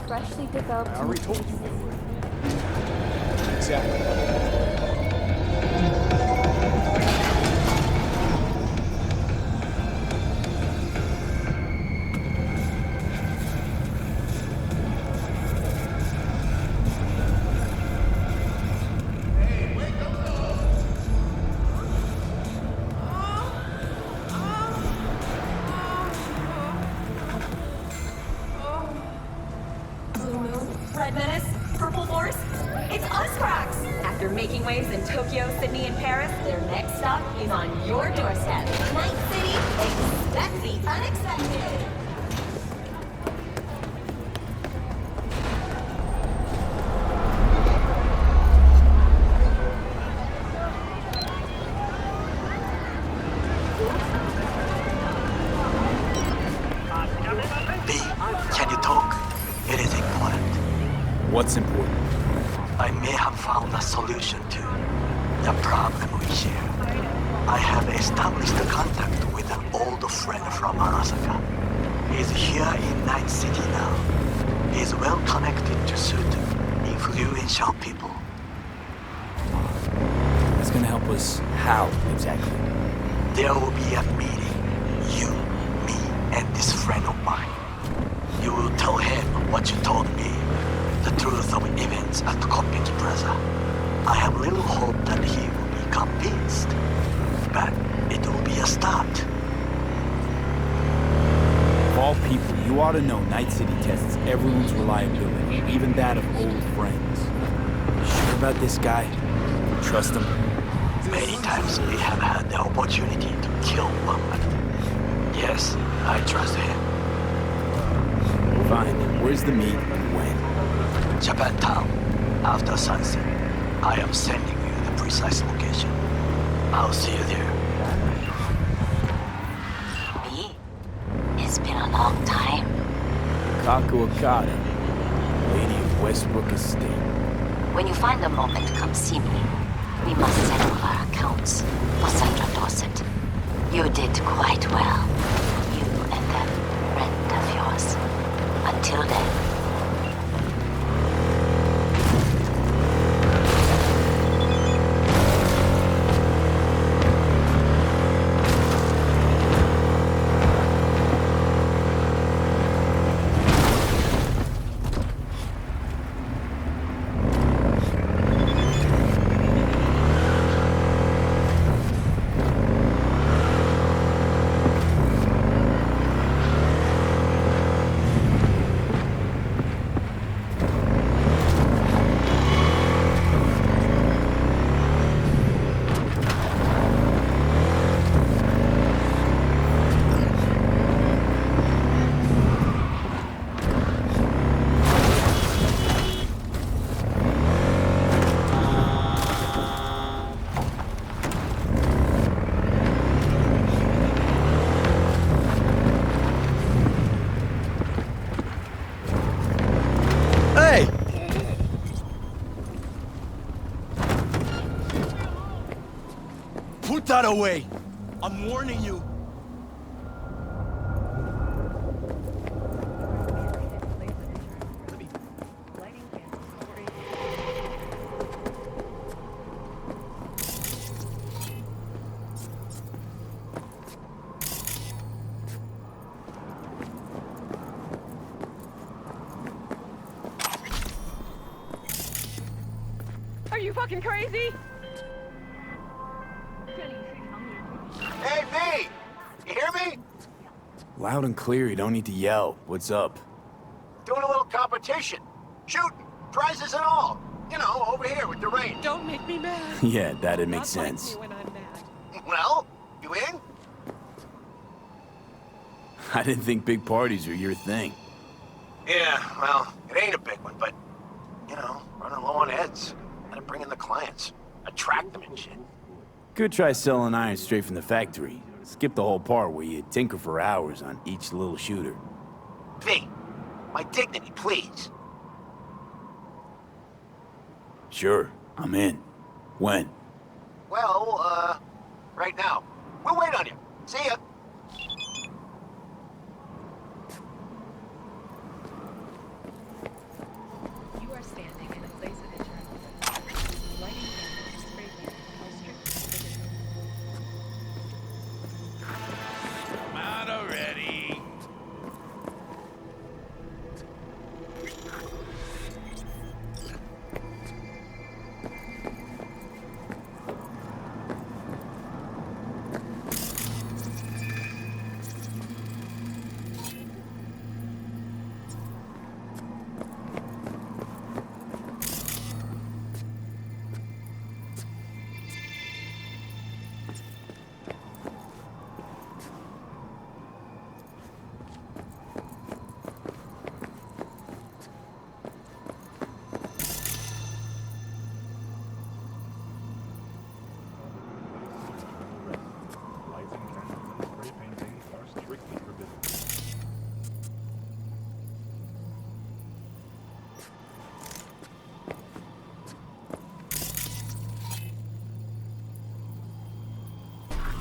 freshly developed. I already told you we were. Exactly. Red Menace, Purple Force, it's us, Cracks! After making waves in Tokyo, Sydney, and Paris, their next stop is on your doorstep. Night City, expect the unexpected! B, can you talk? It is important. What's important? I may have found a solution to the problem we share. I have established contact with an old friend from Arasaka. He's here in Night City now. He's well connected to certain influential people. It's gonna help us how, exactly? There will be a meeting. You, me, and this friend of mine. You will tell him what you told me. The truth of events at Coppins Plaza. I have little hope that he will be convinced. But it will be a start. Of all people, you ought to know Night City tests everyone's reliability, even that of old friends. You sure about this guy? Trust him? Many times we have had the opportunity to kill one another. Yes, I trust him. Fine. Where's the meet and when? Japantown, after sunset. I am sending you the precise location. I'll see you there. Me? It's been a long time. Kaku Okada, Lady of Westbrook Estate. When you find a moment, come see me. We must settle our accounts for Sandra Dorset. You did quite well. You and that friend of yours. Until then. Put that away! I'm warning you. Are you fucking crazy? Hey, V! You hear me? Loud and clear, you don't need to yell. What's up? Doing a little competition. Shooting. Prizes and all. You know, over here with the rain. Don't make me mad. Yeah, that'd make Not sense. like me when I'm mad. Well, you in? I didn't think big parties were your thing. Yeah, well, it ain't a big one, but, you know, running low on heads. Gotta bring in the clients. Attract them and shit. Could try selling iron straight from the factory. Skip the whole part where you tinker for hours on each little shooter. V, my dignity, please. Sure, I'm in. When? Well, right now. We'll wait on you. See ya.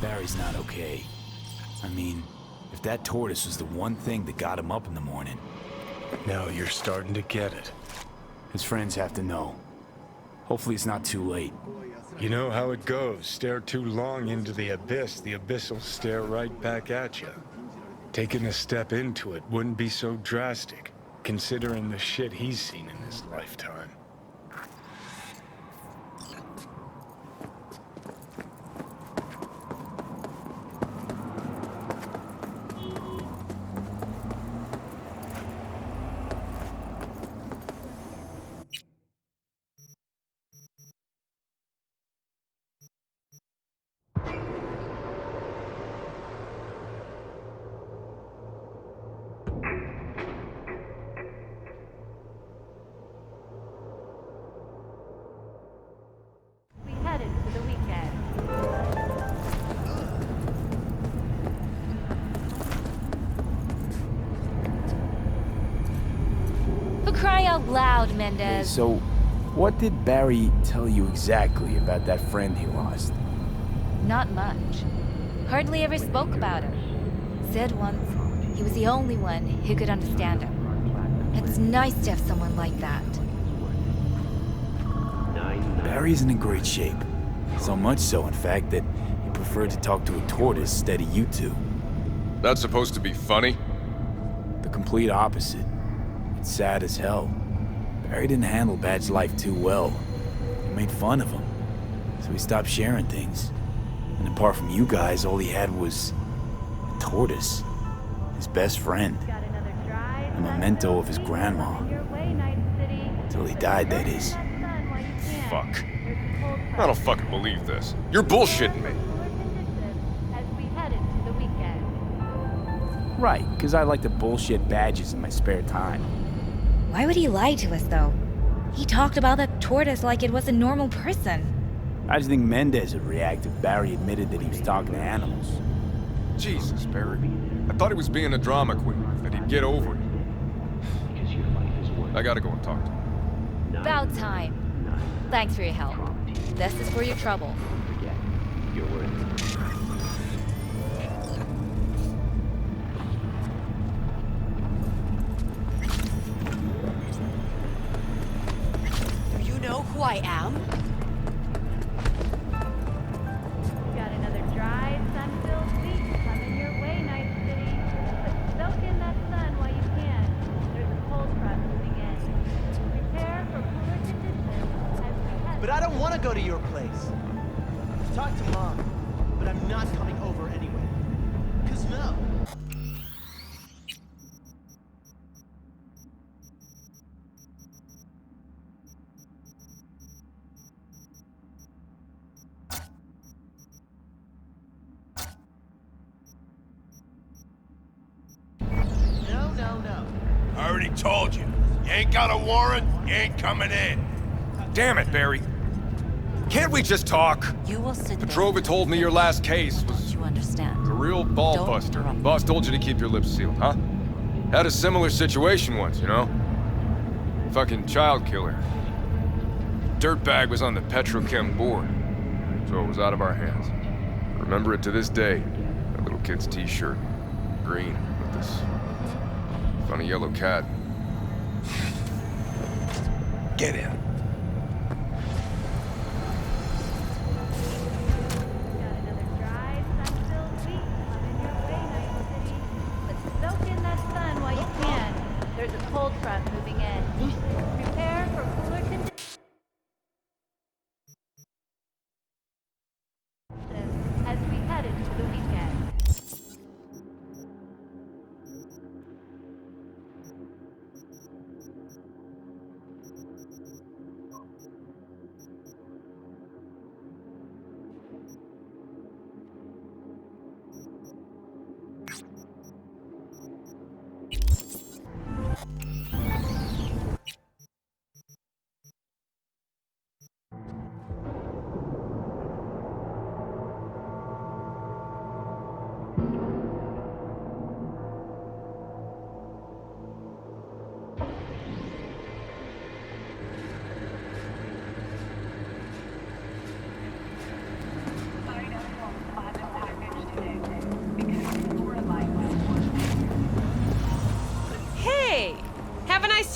Barry's not okay. I mean, if that tortoise was the one thing that got him up in the morning... Now you're starting to get it. His friends have to know. Hopefully it's not too late. You know how it goes. Stare too long into the abyss will stare right back at you. Taking a step into it wouldn't be so drastic, considering the shit he's seen in his lifetime. We head into the weekend. For crying out loud, Mendez. So, what did Barry tell you exactly about that friend he lost? Not much. Hardly ever spoke about him. Said once he was the only one who could understand him. It's nice to have someone like that. Barry isn't in great shape. So much so, in fact, that he preferred to talk to a tortoise instead of you two. That's supposed to be funny? The complete opposite. It's sad as hell. Barry didn't handle Bad's life too well. He made fun of him. So he stopped sharing things. And apart from you guys, all he had was... a tortoise. His best friend. Got another drive. A memento of his grandma. Your way, Night City. Till he died, that is. Fuck. I don't fucking believe this. You're bullshitting me. As we head into the weekend. Right, because I like to bullshit badges in my spare time. Why would he lie to us, though? He talked about that tortoise like it was a normal person. I just think Mendez would react if Barry admitted that he was talking to animals. Jesus, Barry. I thought he was being a drama queen, that he'd get over it. I gotta go and talk to him. About time. Thanks for your help. This is for your trouble. Do you know who I am? Got another dry, sun-filled week coming your way, Night City. But soak in that sun while you can. There's a cold front moving in. Prepare for cooler conditions as we head. But I don't want to go to your place. Talk to Mom, but I'm not coming over anyway. 'Cause no. No. I already told you. You ain't got a warrant, you ain't coming in. Damn it, Barry. Can't we just talk? You will sit there. Petrova told me your last case was You understand? a real ball Don't buster. interrupt. Boss told you to keep your lips sealed, huh? Had a similar situation once, you know? Fucking child killer. Dirtbag was on the Petrochem board, so it was out of our hands. Remember it to this day. That little kid's t-shirt. Green, with this funny yellow cat. Get in. Got another dry, sun-filled week coming your way, Night City. But soak in that sun while you can. There's a cold front moving in. Prepare for cooler conditions as we head into the weekend.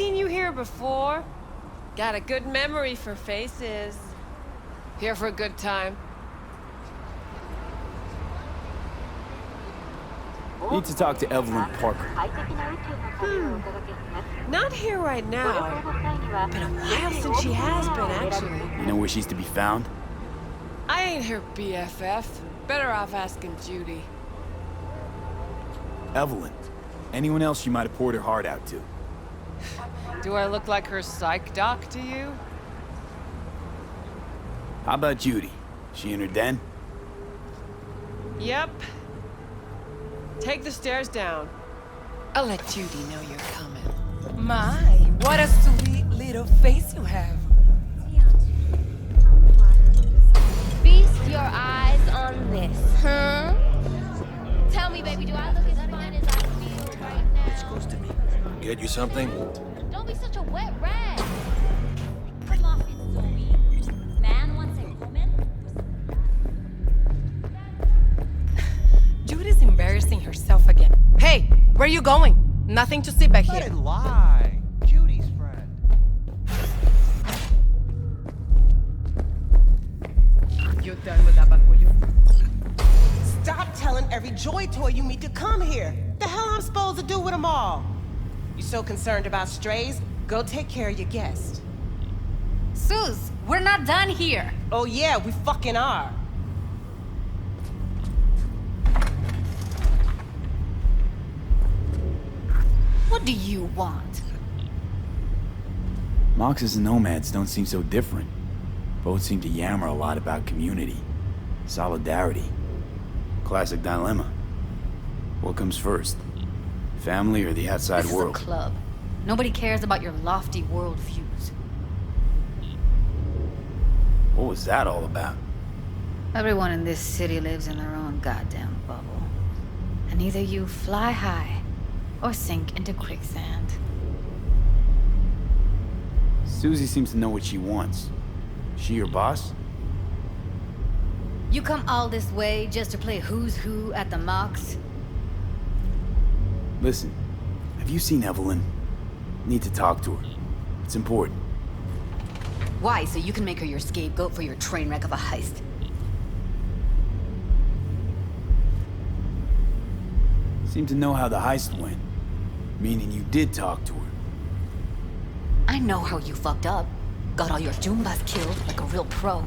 seen you here before. Got a good memory for faces. Here for a good time. Need to talk to Evelyn Parker. Not here right now. Been a while since she has been, actually. You know where she's to be found? I ain't her BFF. Better off asking Judy. Evelyn. Anyone else you might have poured her heart out to? Do I look like her psych doc to you? How about Judy? She in her den? Yep. Take the stairs down. I'll let Judy know you're coming. My, what a sweet little face you have. Feast your eyes on this, huh? Tell me, baby, do I look as fine as I feel right now? It's close to me. Get you something? Don't be such a wet rag. Come off it, Zoe. Man wants a woman. Judy's embarrassing herself again. Hey, where are you going? Nothing to see back here. Let it lie. Judy's friend. You done with that bagulho? Stop telling every joy toy you meet to come here. The hell I'm supposed to do with them all? You so concerned about strays? Go take care of your guest. Suze, we're not done here. Oh yeah, we fucking are. What do you want? Moxes and nomads don't seem so different. Both seem to yammer a lot about community, solidarity. Classic dilemma. What comes first? Family or the outside This world? is a club. Nobody cares about your lofty world views. What was that all about? Everyone in this city lives in their own goddamn bubble. And either you fly high or sink into quicksand. Susie seems to know what she wants. She your boss? You come all this way just to play who's who at the Mox? Listen, have you seen Evelyn? Need to talk to her. It's important. Why? So you can make her your scapegoat for your train wreck of a heist? Seem to know how the heist went. Meaning you did talk to her. I know how you fucked up. Got all your Joombas killed like a real pro.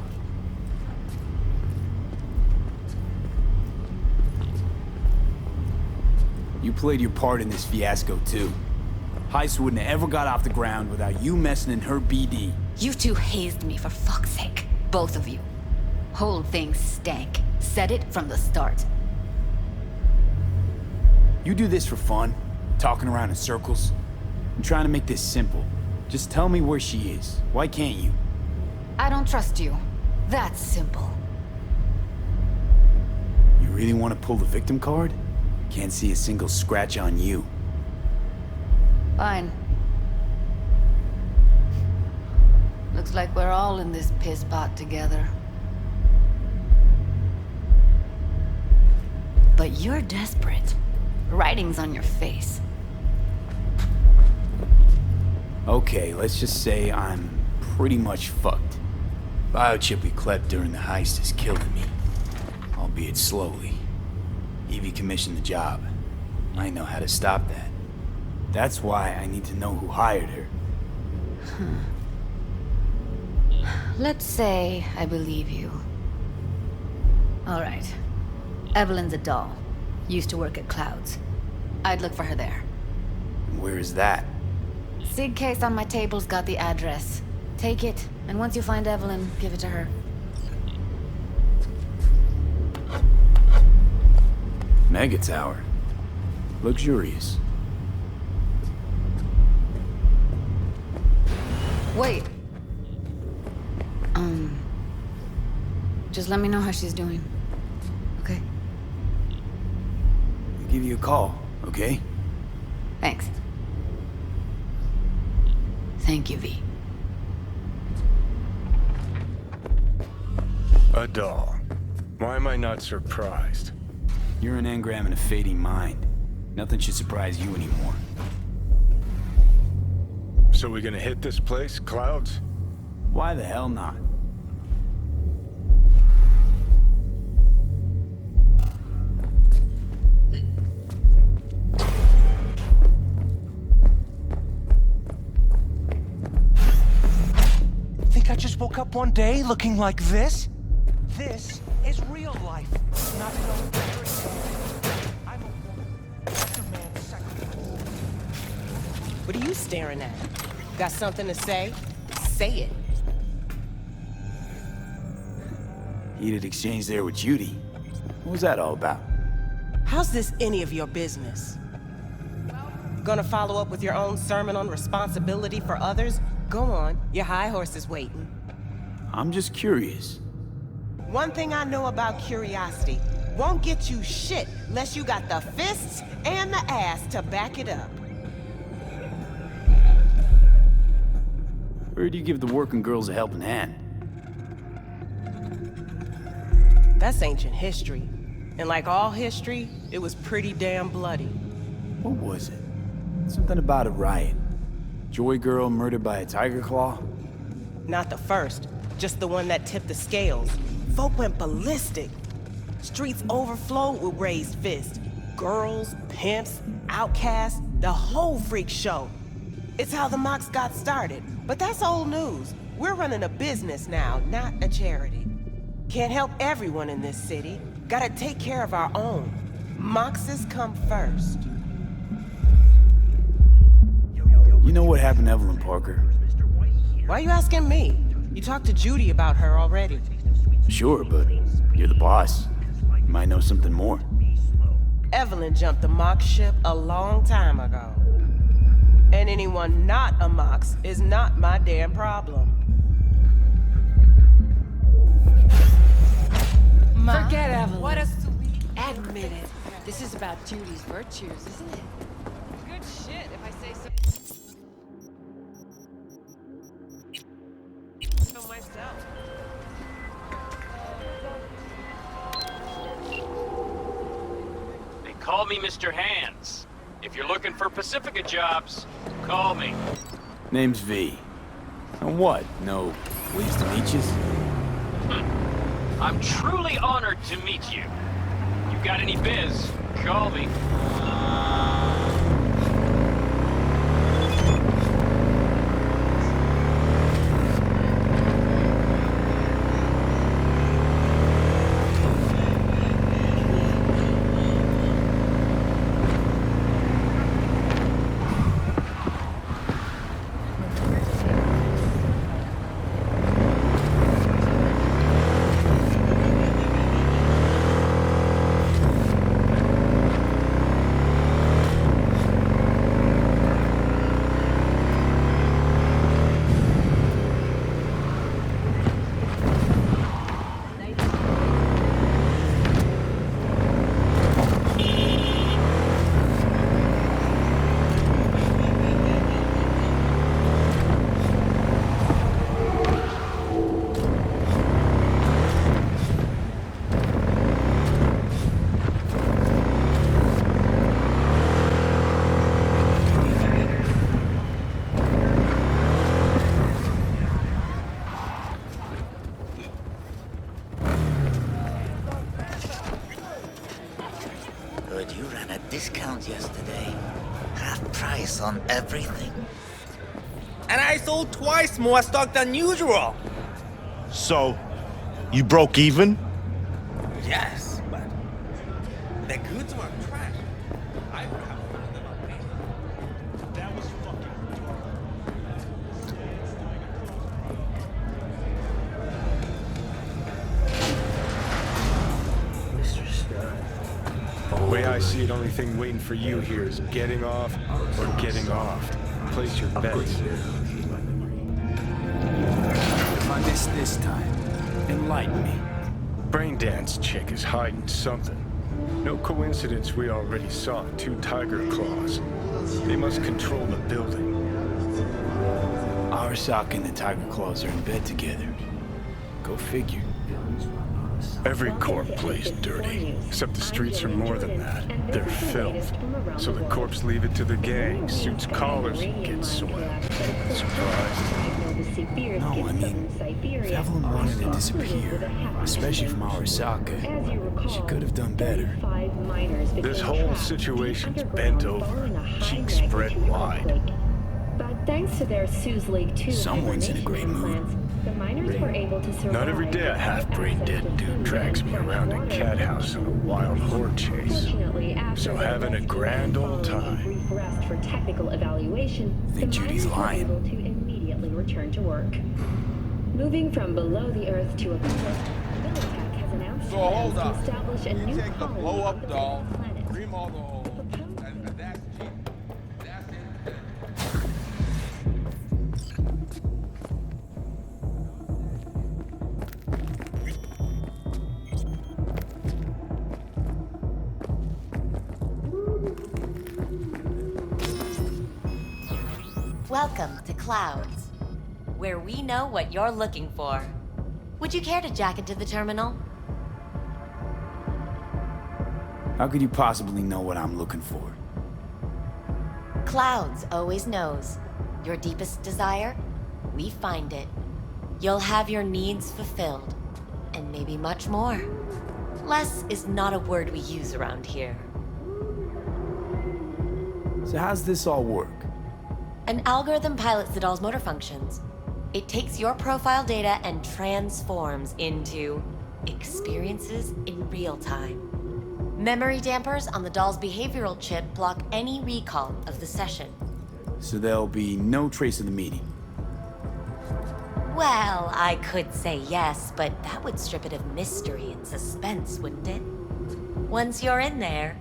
You played your part in this fiasco too. Heist wouldn't have ever got off the ground without you messing in her BD. You two hazed me for fuck's sake. Both of you. Whole thing stank. Said it from the start. You do this for fun? Talking around in circles? I'm trying to make this simple. Just tell me where she is. Why can't you? I don't trust you. That's simple. You really want to pull the victim card? Can't see a single scratch on you. Fine. Looks like we're all in this piss pot together. But you're desperate. Writing's on your face. Okay, let's just say I'm pretty much fucked. Biochip we clept during the heist is killing me. Albeit slowly. Evie commissioned the job. I know how to stop that. That's why I need to know who hired her. Let's say I believe you. All right. Evelyn's a doll. Used to work at Clouds. I'd look for her there. Where is that? SIG case on my table's got the address. Take it, and once you find Evelyn, give it to her. Mega Tower. Luxurious. Wait. Just let me know how she's doing. Okay? I'll give you a call, okay? Thanks. Thank you, V. A doll. Why am I not surprised? You're an engram and a fading mind. Nothing should surprise you anymore. So we gonna hit this place, Clouds? Why the hell not? Think I just woke up one day looking like this? This is real life, not no fairy tale. I'm a woman. That's a man's sacrifice. What are you staring at? Got something to say? Say it. Heated exchange there with Judy. What was that all about? How's this any of your business? Gonna follow up with your own sermon on responsibility for others? Go on, your high horse is waiting. I'm just curious. One thing I know about curiosity, won't get you shit unless you got the fists and the ass to back it up. Where do you give the working girls a helping hand? That's ancient history. And like all history, it was pretty damn bloody. What was it? Something about a riot. Joy girl murdered by a tiger claw? Not the first, just the one that tipped the scales. Folk went ballistic. Streets overflowed with raised fists. Girls, pimps, outcasts, the whole freak show. It's how the mocks got started, but that's old news. We're running a business now, not a charity. Can't help everyone in this city. Gotta take care of our own. Moxes come first. You know what happened to Evelyn Parker? Why are you asking me? You talked to Judy about her already. Sure, but you're the boss. You might know something more. Evelyn jumped the Mox ship a long time ago. And anyone not a Mox is not my damn problem. Forget Evelyn. What a sweet... Admit it. This is about Judy's virtues, isn't it? Good shit, if I say so. For myself. They call me Mr. Hands. If you're looking for Pacifica jobs, call me. Name's V. And what? No pleased to meet yous? I'm truly honored to meet you. You got any biz, call me. Heard you ran a discount yesterday. Half price on everything. And I sold twice more stock than usual. So, you broke even? Yes, but the goods were trash. I would have found them on paper. That was fucking Mr. Stein. The way I see it, only thing waiting for you here is getting off or getting offed. Place your bets. If I miss this time, enlighten me. Braindance chick is hiding something. No coincidence we already saw 2 tiger claws. They must control the building. Arasaka and the tiger claws are in bed together. Go figure. Every corp plays dirty, except the streets are more than that. They're filth. So the corps leave it to the gang, suits collars get soiled. Surprised? No, I mean, if Evelyn wanted to disappear, especially from Arasaka, she could have done better. This whole situation's bent over, cheeks spread wide. But thanks to their Sue's League 2 Someone's in a great mood. the miners were able to survive. Not every day a half-breed dead dude drags me around a cat house on a wild horde chase. So having a grand old time. Brief rest for technical evaluation, I think Judy's lying. able to immediately return to work. Moving from below the earth to above it, Militech has announced So hold plans to on. establish a You new take the colony blow on up the doll, planet. remodel the hole, and that's cheap. That's it. Welcome to Clouds, where we know what you're looking for. Would you care to jack into the terminal? How could you possibly know what I'm looking for? Clouds always knows. Your deepest desire, we find it. You'll have your needs fulfilled, and maybe much more. Less is not a word we use around here. So how's this all work? An algorithm pilots the doll's motor functions. It takes your profile data and transforms into experiences in real time. Memory dampers on the doll's behavioral chip block any recall of the session. So there'll be no trace of the meeting. Well, I could say yes, but that would strip it of mystery and suspense, wouldn't it? Once you're in there,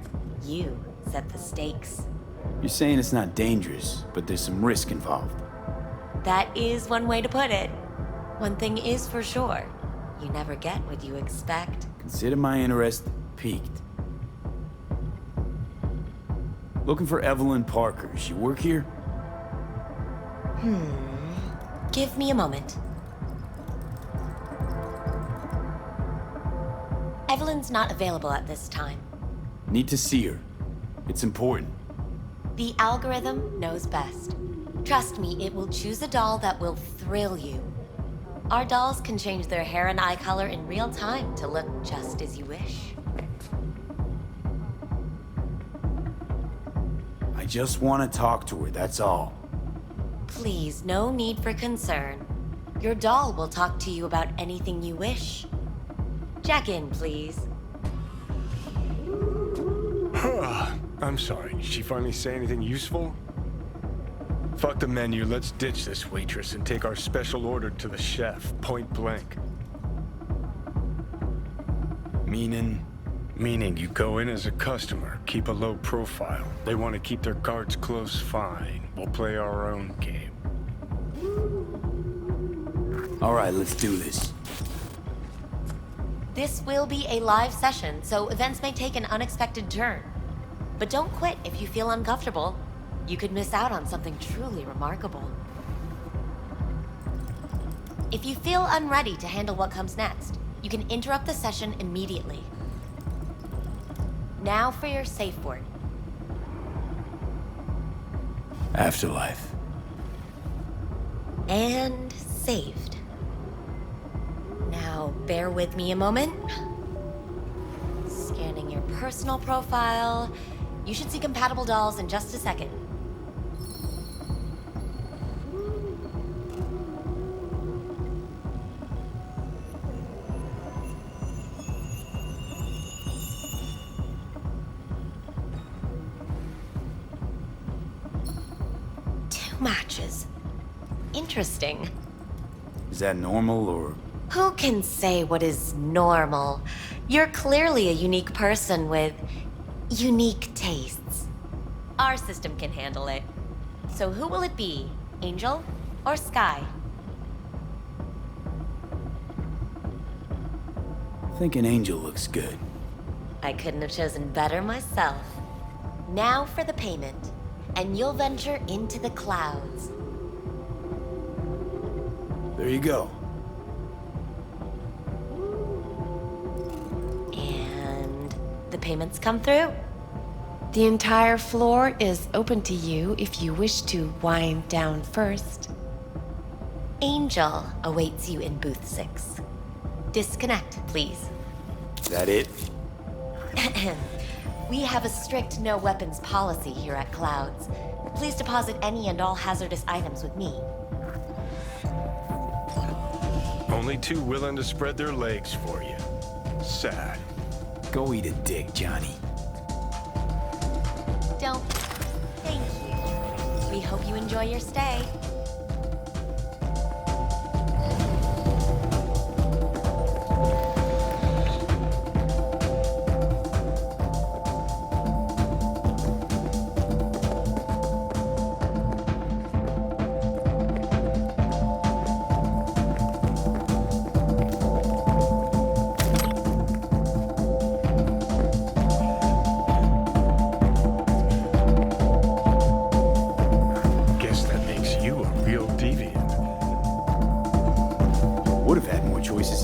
you set the stakes. You're saying it's not dangerous, but there's some risk involved. That is one way to put it. One thing is for sure, you never get what you expect. Consider my interest piqued. Looking for Evelyn Parker. She work here? Give me a moment. Evelyn's not available at this time. Need to see her. It's important. The algorithm knows best. Trust me, it will choose a doll that will thrill you. Our dolls can change their hair and eye color in real time to look just as you wish. I just want to talk to her, that's all. Please, no need for concern. Your doll will talk to you about anything you wish. Jack in, please. I'm sorry, did she finally say anything useful? Fuck the menu, let's ditch this waitress and take our special order to the chef, point blank. Meaning you go in as a customer, keep a low profile. They want to keep their cards close, fine. We'll play our own game. All right, let's do this. This will be a live session, so events may take an unexpected turn. But don't quit if you feel uncomfortable. You could miss out on something truly remarkable. If you feel unready to handle what comes next, you can interrupt the session immediately. Now for your safe word. Afterlife. And saved. Now, bear with me a moment. Scanning your personal profile. You should see compatible dolls in just a second. Two matches. Interesting. Is that normal or? Who can say what is normal? You're clearly a unique person with unique tastes. Our system can handle it. So who will it be? Angel or Sky? I think an angel looks good. I couldn't have chosen better myself. Now for the payment, and you'll venture into the clouds. There you go. payments come through. The entire floor is open to you if you wish to wind down first. Angel awaits you in booth 6. Disconnect, please. Is that it? We have a strict no weapons policy here at Clouds. Please deposit any and all hazardous items with me. Only two willing to spread their legs for you. Sad. Go eat a dick, Johnny. Don't. Thank you. We hope you enjoy your stay.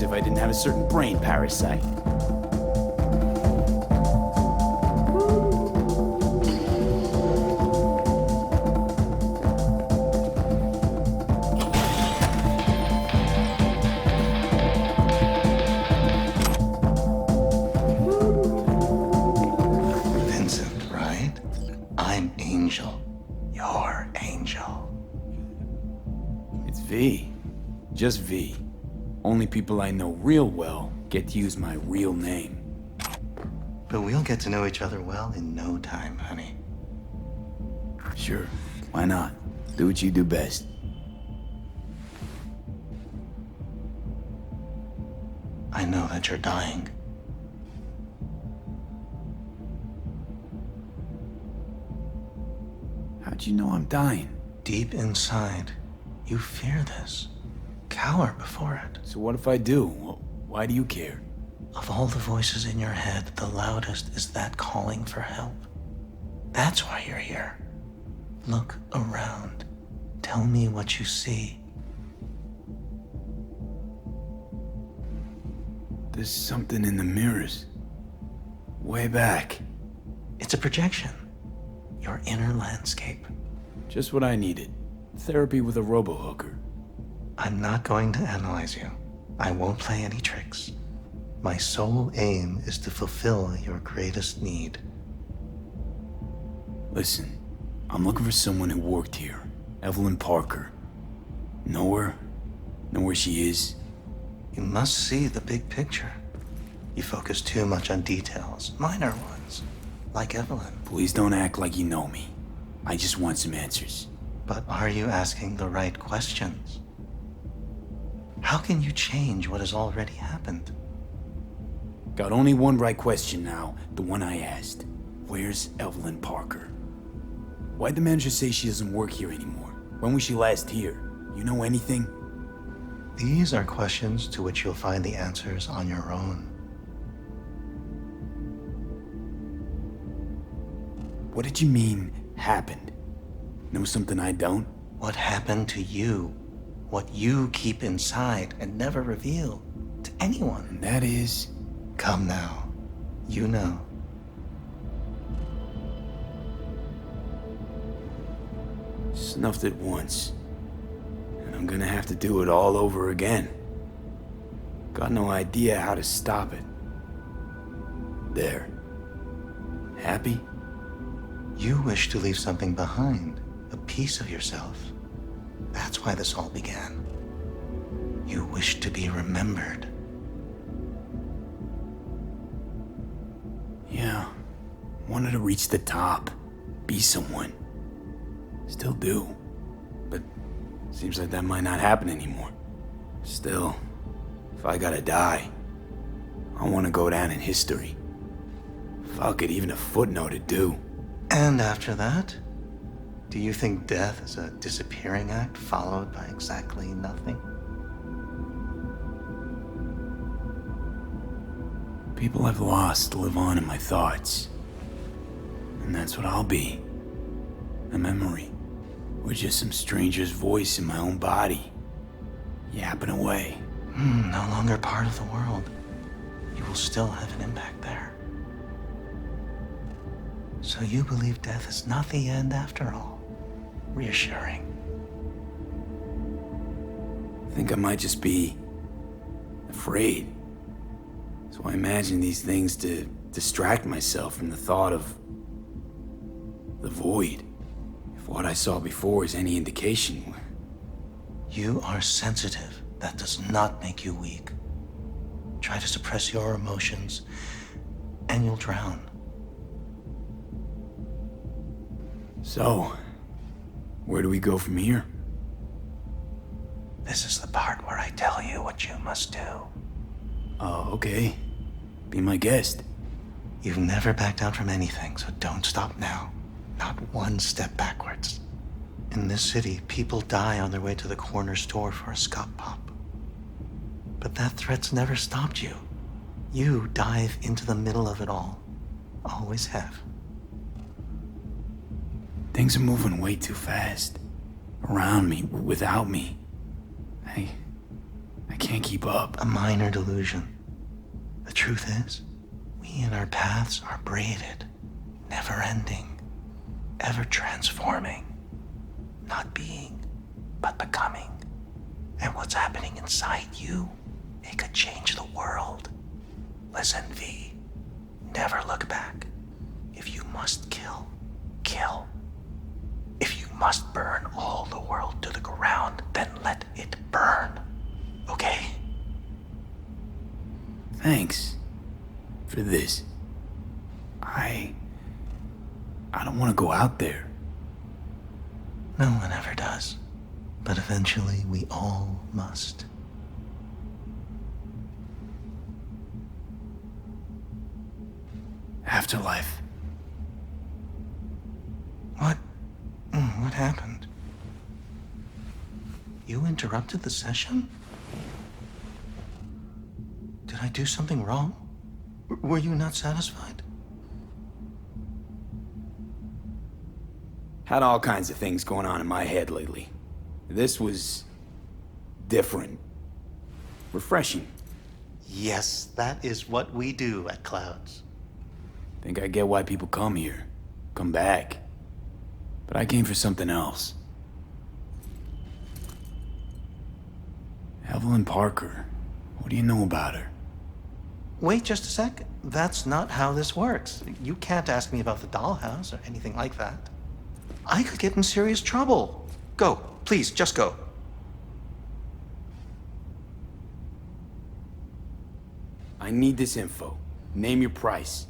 If I didn't have a certain brain parasite. Vincent, right? I'm Angel. You're Angel. It's V. Just V. Only people I know real well get to use my real name. But we'll get to know each other well in no time, honey. Sure, why not? Do what you do best. I know that you're dying. How'd you know I'm dying? Deep inside, you fear this. Cower before it. So what if I do? Why do you care? Of all the voices in your head, the loudest is that calling for help. That's why you're here. Look around. Tell me what you see. There's something in the mirrors. Way back. It's a projection. Your inner landscape. Just what I needed. Therapy with a robo-hooker. I'm not going to analyze you. I won't play any tricks. My sole aim is to fulfill your greatest need. Listen, I'm looking for someone who worked here. Evelyn Parker. Know her? Know where she is? You must see the big picture. You focus too much on details, minor ones, like Evelyn. Please don't act like you know me. I just want some answers. But are you asking the right questions? How can you change what has already happened? Got only one right question now, the one I asked. Where's Evelyn Parker? Why'd the manager say she doesn't work here anymore? When was she last here? You know anything? These are questions to which you'll find the answers on your own. What did you mean, happened? Know something I don't? What happened to you? What you keep inside and never reveal to anyone. And that is? Come now. You know. Snuffed it once. And I'm gonna have to do it all over again. Got no idea how to stop it. There. Happy? You wish to leave something behind, a piece of yourself. That's why this all began. You wish to be remembered. Yeah. Wanted to reach the top. Be someone. Still do. But seems like that might not happen anymore. Still, if I gotta die, I want to go down in history. Fuck it, even a footnote would do. And after that? Do you think death is a disappearing act followed by exactly nothing? People I've lost live on in my thoughts. And that's what I'll be. A memory. Or just some stranger's voice in my own body. Yapping away. No longer part of the world. You will still have an impact there. So you believe death is not the end after all. Reassuring. I think I might just be afraid. So I imagine these things to distract myself from the thought of the void. If what I saw before is any indication. You are sensitive. That does not make you weak. Try to suppress your emotions, and you'll drown. So, where do we go from here? This is the part where I tell you what you must do. Oh, okay. Be my guest. You've never backed down from anything, so don't stop now. Not one step backwards. In this city, people die on their way to the corner store for a scop pop. But that threat's never stopped you. You dive into the middle of it all. Always have. Things are moving way too fast. Around me, without me. I can't keep up. A minor delusion. The truth is, we and our paths are braided, never-ending, ever-transforming. Not being, but becoming. And what's happening inside you, it could change the world. Listen, V. Never look back. If you must kill, kill. If you must burn all the world to the ground, then let it burn. Okay? Thanks for this. I don't want to go out there. No one ever does. But eventually we all must. Afterlife. What happened? You interrupted the session? Did I do something wrong? Were you not satisfied? Had all kinds of things going on in my head lately. This was different. Refreshing. Yes, that is what we do at Clouds. Think I get why people come here. Come back. But I came for something else. Evelyn Parker. What do you know about her? Wait just a sec. That's not how this works. You can't ask me about the dollhouse or anything like that. I could get in serious trouble. Go, please, just go. I need this info. Name your price.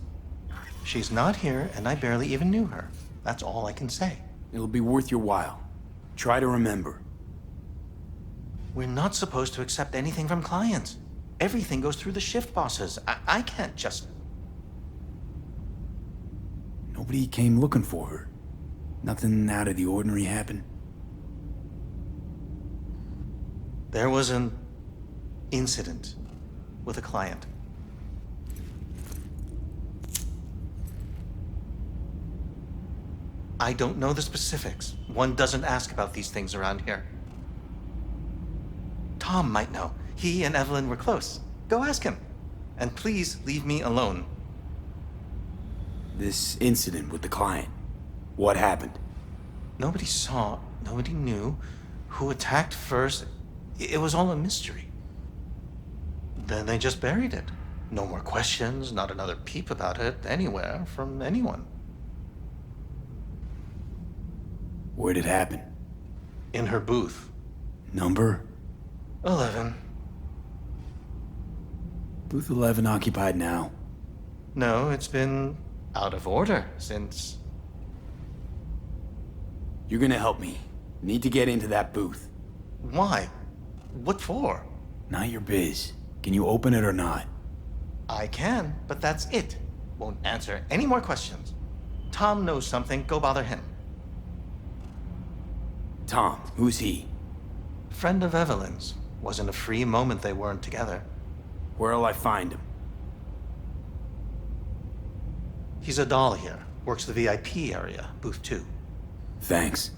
She's not here, and I barely even knew her. That's all I can say. It'll be worth your while. Try to remember. We're not supposed to accept anything from clients. Everything goes through the shift bosses. I can't just... Nobody came looking for her. Nothing out of the ordinary happened. There was an incident with a client. I don't know the specifics. One doesn't ask about these things around here. Tom might know. He and Evelyn were close. Go ask him. And please leave me alone. This incident with the client. What happened? Nobody saw, nobody knew who attacked first. It was all a mystery. Then they just buried it. No more questions, not another peep about it anywhere from anyone. Where'd it happen? In her booth. Number? 11. Booth 11 occupied now. No, it's been out of order since... You're gonna help me. Need to get into that booth. Why? What for? Not your biz. Can you open it or not? I can, but that's it. Won't answer any more questions. Tom knows something, go bother him. Tom, who's he? Friend of Evelyn's. Wasn't a free moment they weren't together. Where'll I find him? He's a doll here. Works the VIP area, booth 2. Thanks.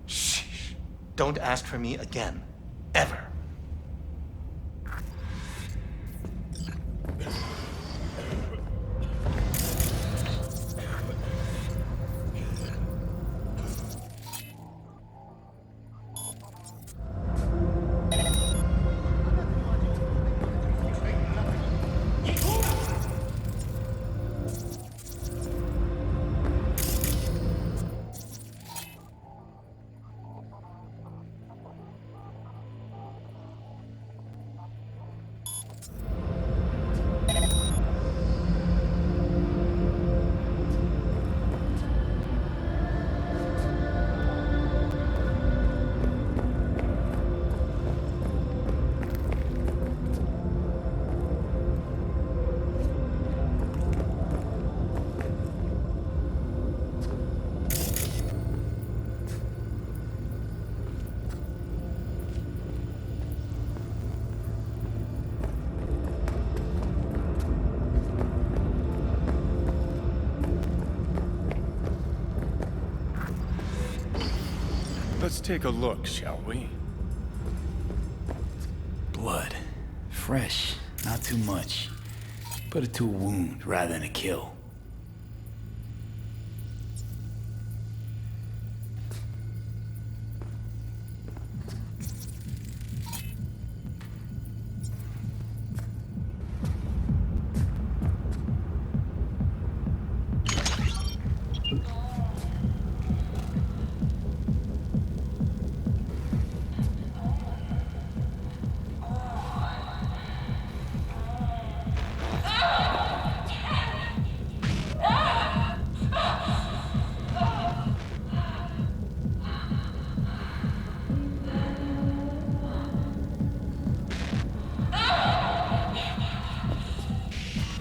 Shh. Don't ask for me again. Ever. Let's take a look, shall we? Blood. Fresh, not too much. Put it to a wound rather than a kill.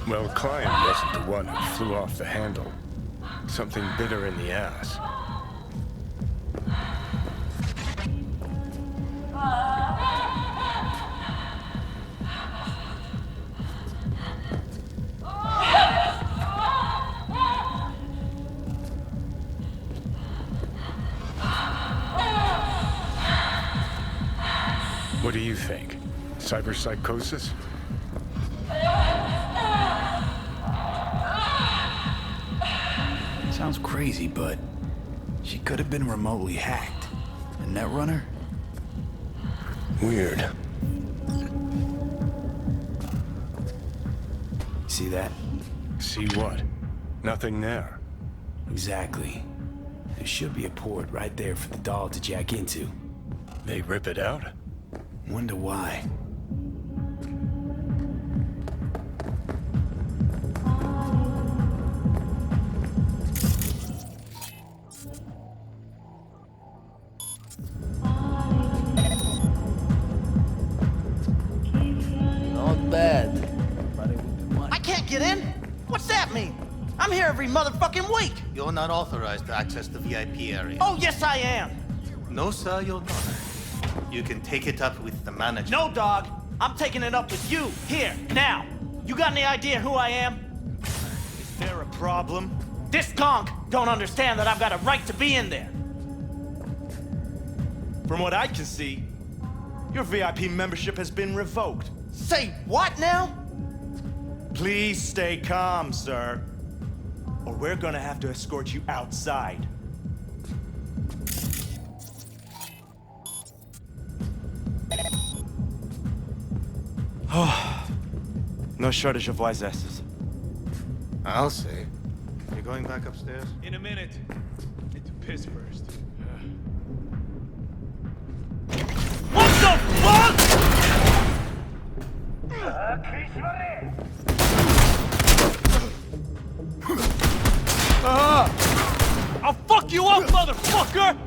Well, client wasn't the one who flew off the handle. Something bit her in the ass. What do you think? Cyberpsychosis? Sounds crazy, but she could have been remotely hacked. A netrunner? Weird. See that? See what? Nothing there. Exactly. There should be a port right there for the doll to jack into. They rip it out? Wonder why. Not bad. I can't get in? What's that mean? I'm here every motherfucking week. You're not authorized to access the VIP area. Oh, yes, I am. No, sir, you're not. You can take it up with the manager. No, dog. I'm taking it up with you, here, now. You got any idea who I am? Is there a problem? This conk don't understand that I've got a right to be in there. From what I can see, your VIP membership has been revoked. Say what now? Please stay calm, sir. Or we're gonna have to escort you outside. No shortage of wise asses. I'll say. You going back upstairs? In a minute. Need to piss first. What the fuck?! I'll fuck you up, motherfucker!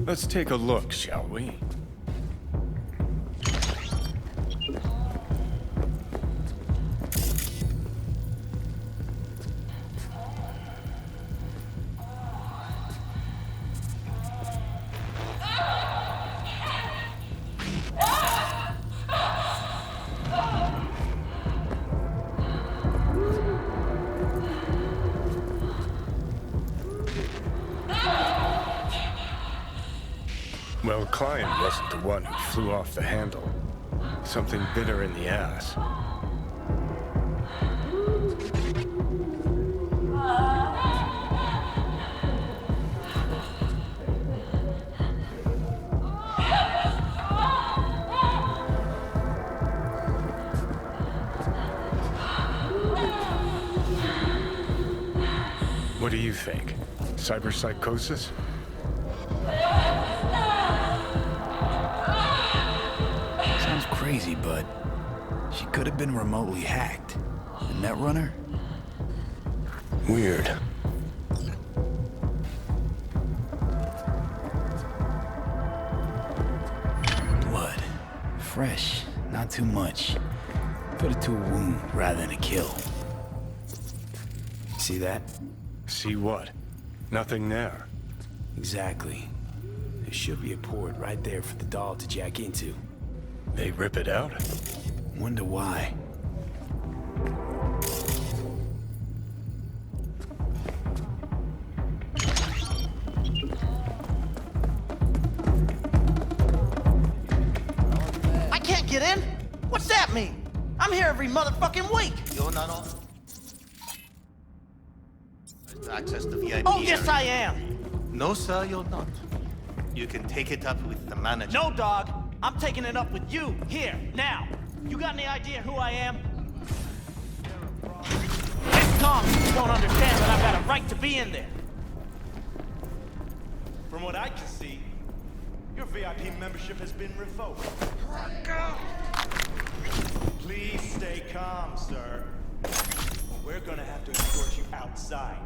Let's take a look, shall we? Well, client wasn't the one who flew off the handle. Something bitter in the ass. What do you think? Cyberpsychosis? Sounds crazy, but she could have been remotely hacked. The Netrunner? Weird. Blood. Fresh. Not too much. Put it to a wound rather than a kill. See that? See what? Nothing there. Exactly. There should be a port right there for the doll to jack into. They rip it out? Wonder why. I can't get in? What's that mean? I'm here every motherfucking week. You're not on. Access the VIP. Oh, yes, area. I am. No, sir, you're not. You can take it up with the manager. No, dog. I'm taking it up with you, here, now. You got any idea who I am? It's Tom. You don't understand, but I've got a right to be in there. From what I can see, your VIP membership has been revoked. Please stay calm, sir. Or we're gonna have to escort you outside.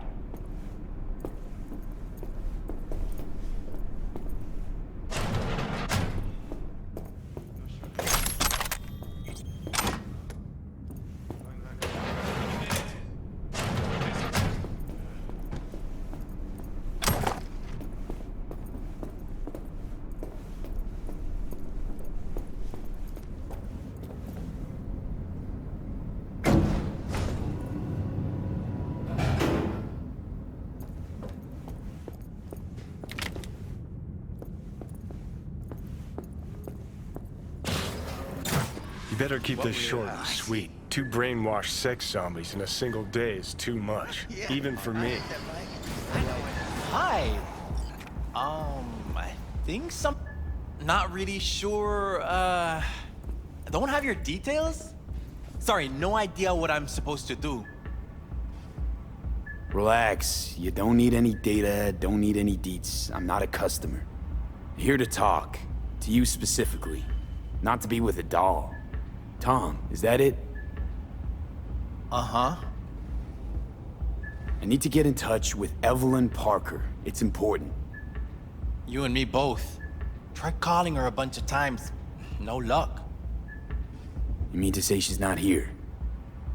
You better keep this short and sweet. 2 brainwashed sex zombies in a single day is too much. Even for me. Hi. I think some... Not really sure, I don't have your details? Sorry, no idea what I'm supposed to do. Relax. You don't need any data, don't need any deets. I'm not a customer. I'm here to talk. To you specifically. Not to be with a doll. Tom, is that it? Uh-huh. I need to get in touch with Evelyn Parker. It's important. You and me both. Tried calling her a bunch of times. No luck. You mean to say she's not here?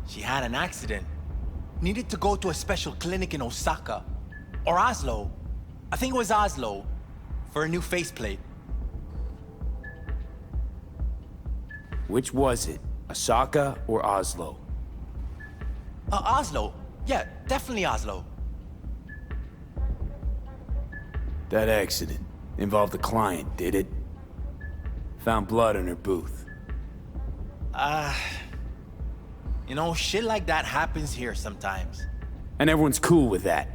She had an accident. Needed to go to a special clinic in Osaka. Or Oslo. I think it was Oslo. For a new faceplate. Which was it? Osaka or Oslo? Oslo. Yeah, definitely Oslo. That accident involved a client, did it? Found blood in her booth. You know, shit like that happens here sometimes. And everyone's cool with that.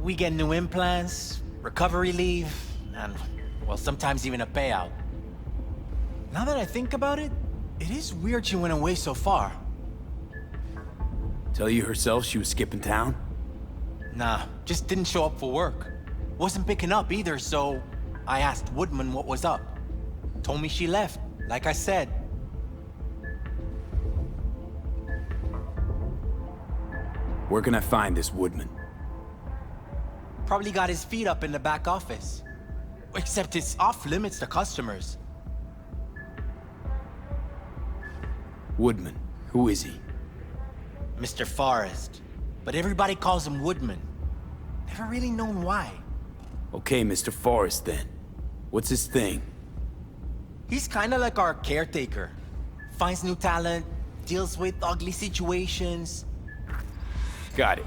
We get new implants, recovery leave, and, well, sometimes even a payout. Now that I think about it, it is weird she went away so far. Tell you herself she was skipping town? Nah, just didn't show up for work. Wasn't picking up either, so I asked Woodman what was up. Told me she left, like I said. Where can I find this Woodman? Probably got his feet up in the back office. Except it's off limits to customers. Woodman, who is he? Mr. Forrest. But everybody calls him Woodman. Never really known why. Okay, Mr. Forrest then. What's his thing? He's kinda like our caretaker. Finds new talent, deals with ugly situations. Got it.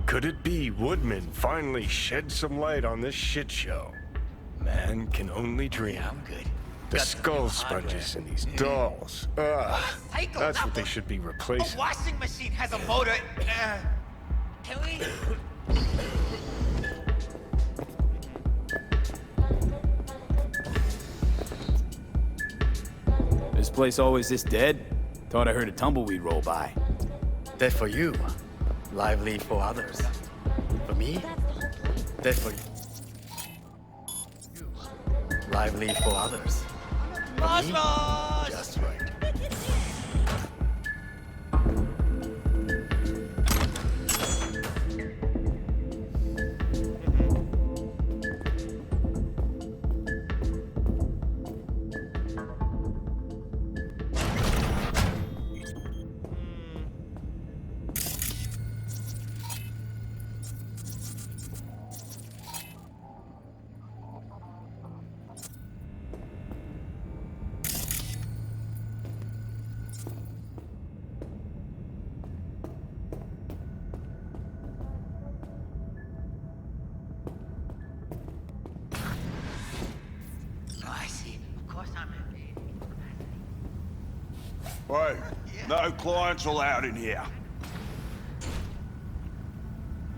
Could it be Woodman finally shed some light on this shit show? man can only dream. I'm good. The skull sponges in these dolls. Ugh. That's what they should be replacing. A washing machine has a motor. Can we? This place always this dead? Thought I heard a tumbleweed roll by. Dead for you, lively for others. For me, dead for you. Lively for others. For me, just right. Hey, no clients allowed in here.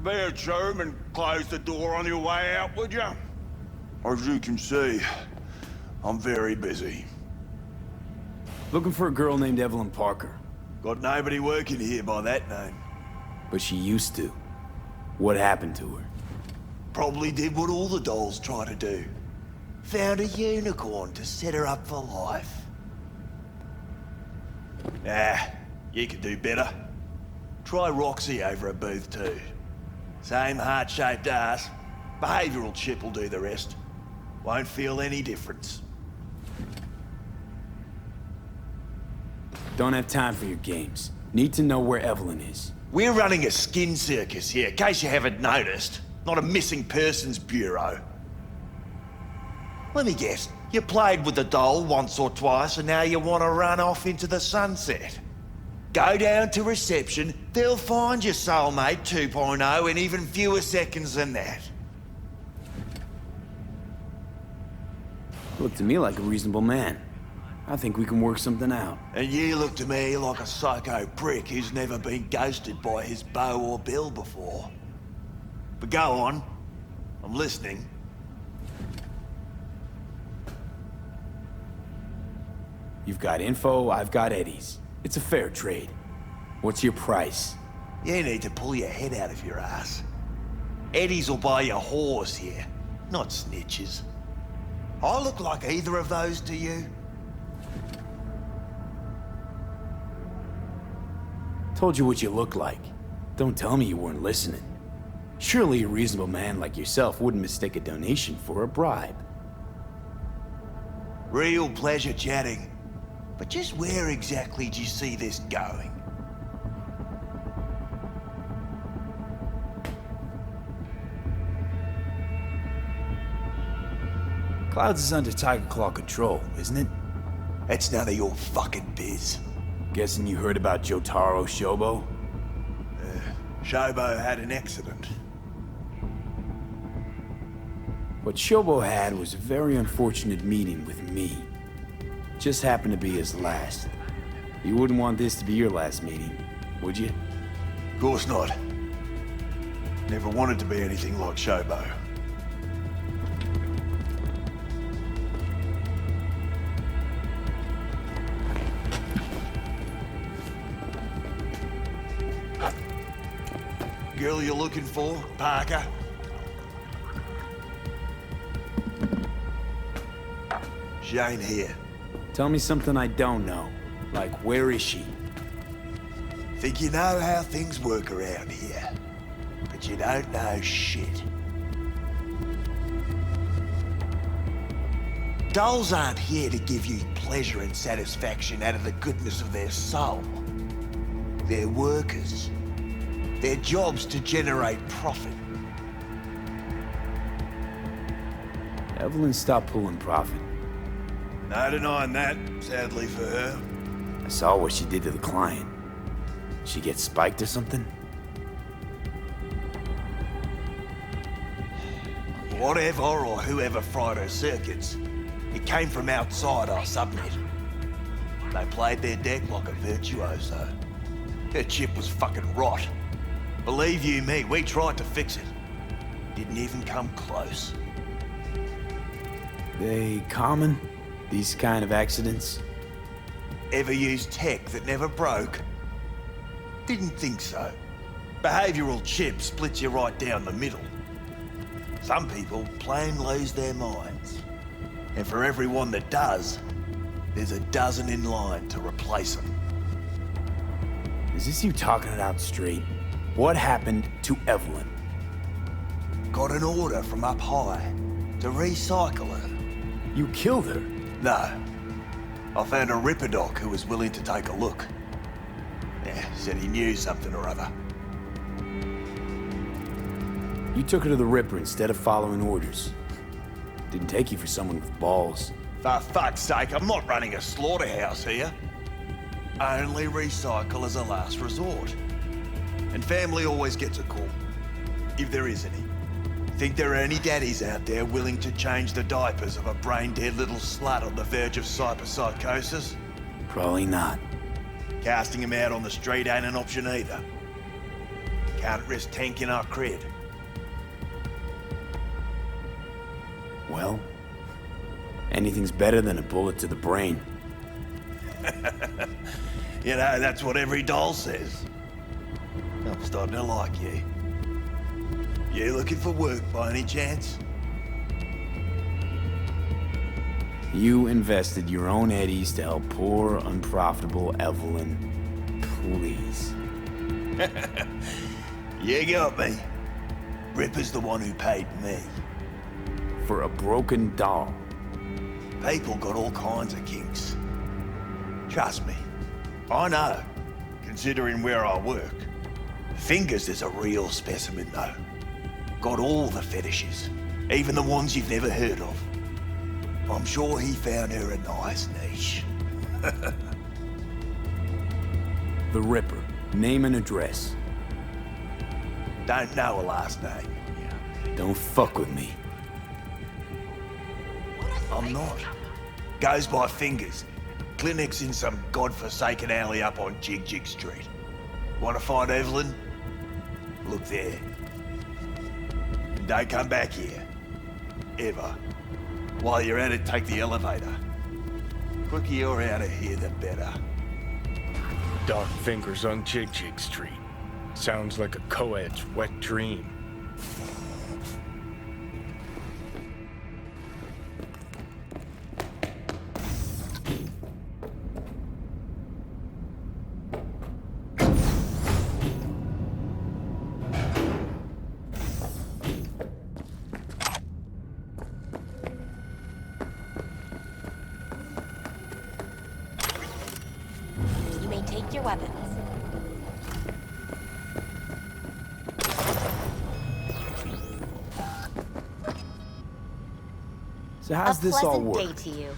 Be a chum and close the door on your way out, would you? As you can see, I'm very busy. Looking for a girl named Evelyn Parker. Got nobody working here by that name. But she used to. What happened to her? Probably did what all the dolls try to do. Found a unicorn to set her up for life. You could do better. Try Roxy over at booth 2. Same heart-shaped ass. Behavioural chip will do the rest. Won't feel any difference. Don't have time for your games. Need to know where Evelyn is. We're running a skin circus here, in case you haven't noticed. Not a missing persons bureau. Let me guess. You played with the doll once or twice and now you want to run off into the sunset. Go down to reception, they'll find your soulmate 2.0 in even fewer seconds than that. Look to me like a reasonable man. I think we can work something out. And you look to me like a psycho prick who's never been ghosted by his beau or bill before. But go on. I'm listening. You've got info, I've got Eddie's. It's a fair trade. What's your price? You need to pull your head out of your ass. Eddie's will buy you whores here, not snitches. I look like either of those to you? Told you what you look like. Don't tell me you weren't listening. Surely a reasonable man like yourself wouldn't mistake a donation for a bribe. Real pleasure chatting. But just where exactly do you see this going? Clouds is under Tiger Claw control, isn't it? That's none of your fucking biz. Guessing you heard about Jotaro Shobo? Shobo had an accident. What Shobo had was a very unfortunate meeting with me. Just happened to be his last. You wouldn't want this to be your last meeting, would you? Of course not. Never wanted to be anything like Shobo. Girl you're looking for, Parker? She ain't here. Tell me something I don't know. Like, where is she? Think you know how things work around here. But you don't know shit. Dolls aren't here to give you pleasure and satisfaction out of the goodness of their soul. They're workers. Their job's to generate profit. Evelyn stopped pulling profit. No denying that, sadly for her. I saw what she did to the client. She get spiked or something? whatever or whoever fried her circuits, it came from outside our subnet. They played their deck like a virtuoso. Her chip was fucking rot. Believe you me, we tried to fix it. Didn't even come close. They common, these kind of accidents? Ever used tech that never broke? Didn't think so. Behavioral chip splits you right down the middle. Some people plain lose their minds. And for everyone that does, there's a dozen in line to replace them. Is this you talking it out straight? What happened to Evelyn? Got an order from up high to recycle her. You killed her? No. I found a Ripper doc who was willing to take a look. Yeah, said he knew something or other. You took her to the Ripper instead of following orders. Didn't take you for someone with balls. For fuck's sake, I'm not running a slaughterhouse here. Only recycle as a last resort. And family always gets a call. If there is any. Think there are any daddies out there willing to change the diapers of a brain-dead little slut on the verge of cyberpsychosis? Probably not. Casting him out on the street ain't an option either. Can't risk tanking our cred. Well, anything's better than a bullet to the brain. You know, that's what every doll says. I'm starting to like you. You looking for work by any chance? You invested your own eddies to help poor, unprofitable Evelyn. Please. You got me. Ripper's the one who paid me. For a broken doll. People got all kinds of kinks. Trust me. I know, considering where I work. Fingers is a real specimen, though. Got all the fetishes, even the ones you've never heard of. I'm sure he found her a nice niche. The Ripper. Name and address. Don't know a last name. Don't fuck with me. I'm not. Goes by Fingers. Clinic's in some godforsaken alley up on Jig Street. Want to find Evelyn? Look there. And don't come back here. Ever. While you're at it, take the elevator. Quicker you're out of here, the better. Dark Fingers on Jig Street. Sounds like a co-ed's wet dream. Take your weapons. So how's this all work? A pleasant day to you.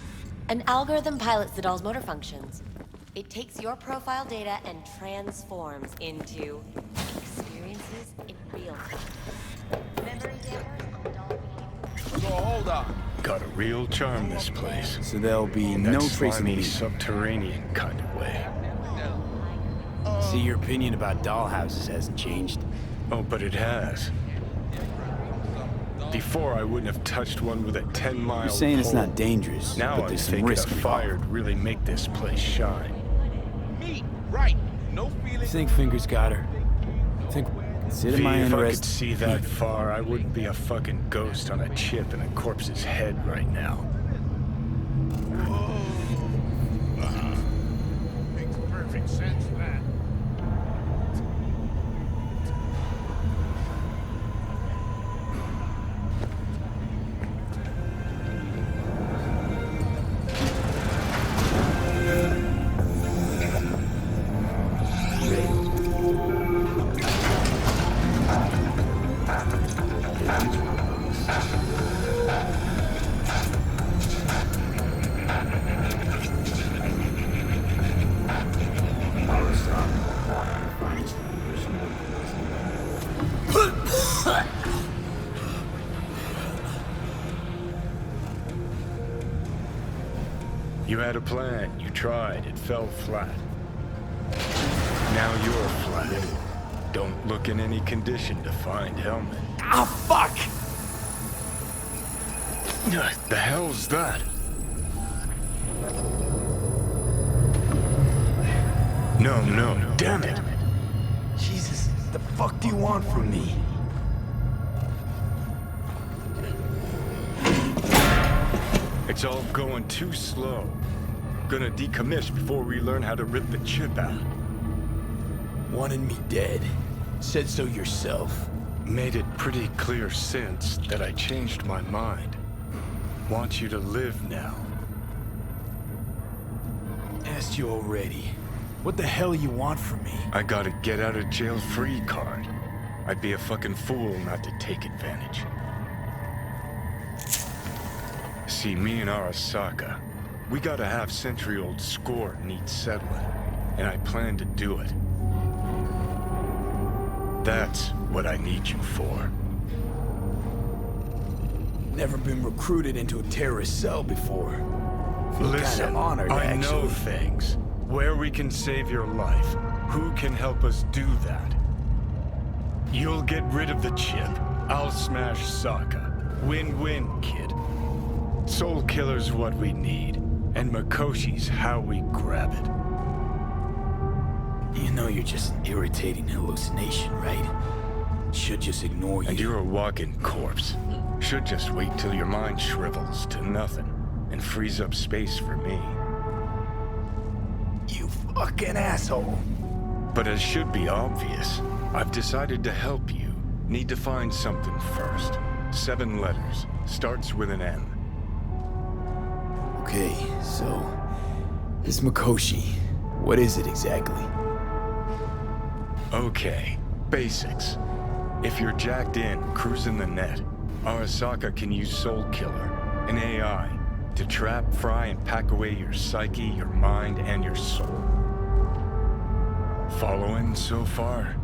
An algorithm pilots the doll's motor functions. It takes your profile data and transforms into experiences in real time. Memory dampers on the doll behavior. So hold on. Got a real charm, this place. So there'll be In no that trace of slimy, me. subterranean kind of way. See, your opinion about dollhouses hasn't changed. Oh, but it has. Before, I wouldn't have touched one with a 10-mile You're saying it's pole. not dangerous, Now but I'm there's some thinking risk a fire'd really make this place shine. Me, right. No feeling. Think Fingers got her? Think... Consider my If I interest. could see that far, I wouldn't be a fucking ghost on a chip in a corpse's head right now. Makes perfect sense, that. You had a plan, you tried, it fell flat. Now you're flat. Don't look in any condition to find Helmet. Ah, fuck! The hell's that? No, damn it. Jesus, the fuck do you want from me? It's all going too slow. Gonna decommiss before we learn how to rip the chip out. Wanted me dead. Said so yourself. Made it pretty clear since that I changed my mind. Want you to live now. Asked you already. What the hell you want from me? I got a get out of jail free card. I'd be a fucking fool not to take advantage. See, me and Arasaka, we gotta have century-old score need settling, and I plan to do it. That's what I need you for. Never been recruited into a terrorist cell before. Feel Listen, kinda honored, I know actually. things. Where we can save your life. Who can help us do that? You'll get rid of the chip. I'll smash Sokka. Win-win, kid. Soul Killer's what we need, and Mikoshi's how we grab it. You know you're just an irritating hallucination, right? Should just ignore you. And you're a walking corpse. Should just wait till your mind shrivels to nothing and frees up space for me. You fucking asshole. But as should be obvious, I've decided to help you. Need to find something first. 7 letters. Starts with an M. Okay, so... this Mikoshi, what is it exactly? Okay, basics. If you're jacked in, cruising the net, Arasaka can use Soul Killer, an AI, to trap, fry, and pack away your psyche, your mind, and your soul. Following so far?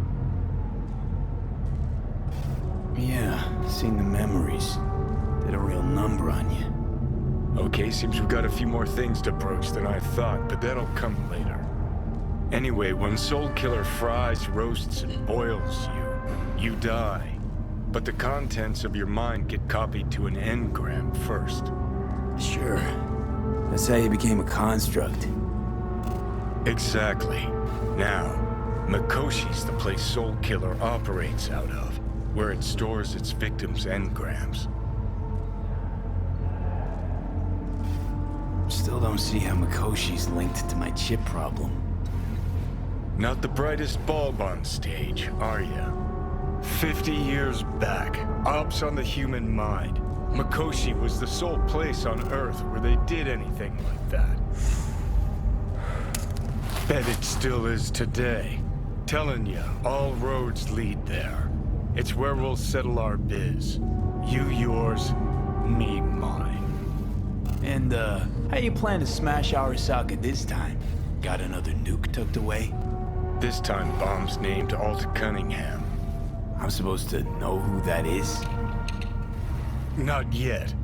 Yeah, seen the memories. Did a real number on you. Okay, seems we've got a few more things to broach than I thought, but that'll come later. Anyway, when Soul Killer fries, roasts, and boils you, you die. But the contents of your mind get copied to an engram first. Sure. That's how you became a construct. Exactly. Now, Mikoshi's the place Soul Killer operates out of, where it stores its victims' engrams. Still don't see how Mikoshi's linked to my chip problem. Not the brightest bulb on stage, are ya? 50 years back, ops on the human mind. Mikoshi was the sole place on Earth where they did anything like that. Bet it still is today. Telling ya, all roads lead there. It's where we'll settle our biz. You yours, me mine. And, how you plan to smash Arasaka this time? Got another nuke tucked away? This time bomb's named Alt Cunningham. I'm supposed to know who that is? Not yet,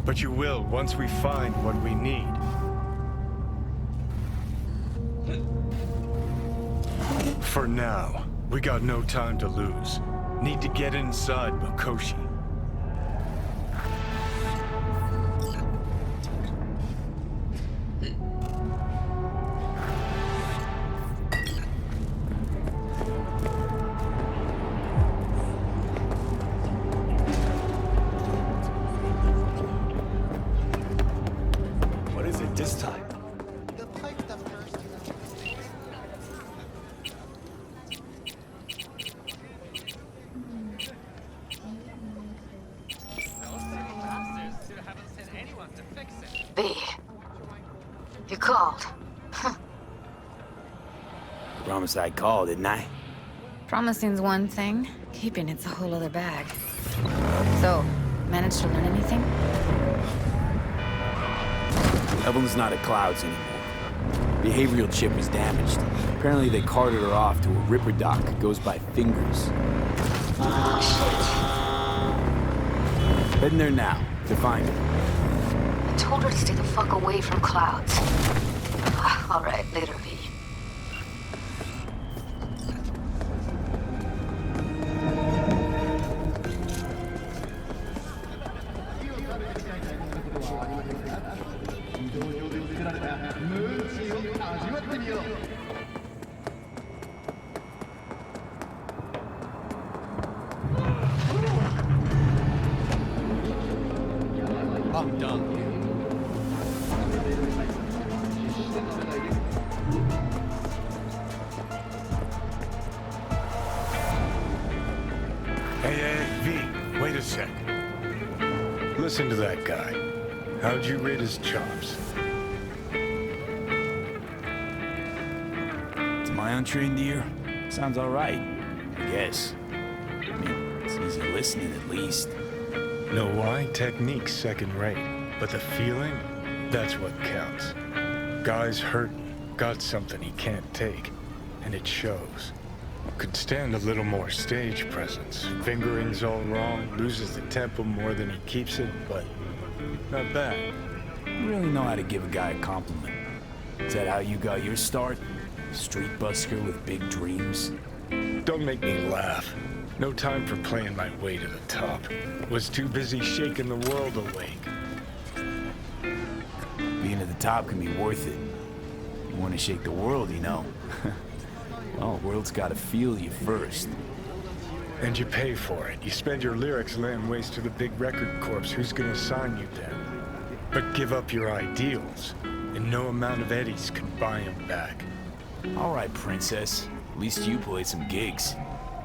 but you will once we find what we need. For now, we got no time to lose. Need to get inside Mikoshi. What is it this time? B. You called. Promise I'd call, didn't I? Promising's one thing, keeping it's a whole other bag. So, managed to learn anything? Evelyn's not at Clouds anymore. Behavioral chip is damaged. Apparently they carted her off to a Ripper dock. Goes by Fingers. Heading there now, to find her. I told her to stay the fuck away from Clouds. All right, later, V. I'm done. Hey, V, wait a sec. Listen to that guy. How'd you rate his chops? To my untrained ear, sounds alright, I guess. I mean, it's easy listening at least. Know why? Technique's second rate. But the feeling? That's what counts. Guy's hurting, got something he can't take. And it shows. Could stand a little more stage presence. Fingering's all wrong, loses the tempo more than he keeps it, but not bad. You really know how to give a guy a compliment. Is that how you got your start? Street busker with big dreams? Don't make me laugh. No time for playing my way to the top. Was too busy shaking the world awake. Being at the top can be worth it. You want to shake the world, you know. Well, the world's got to feel you first. And you pay for it. You spend your lyrics laying waste to the big record corps. Who's gonna sign you then? But give up your ideals, and no amount of eddies can buy them back. All right, princess. At least you played some gigs.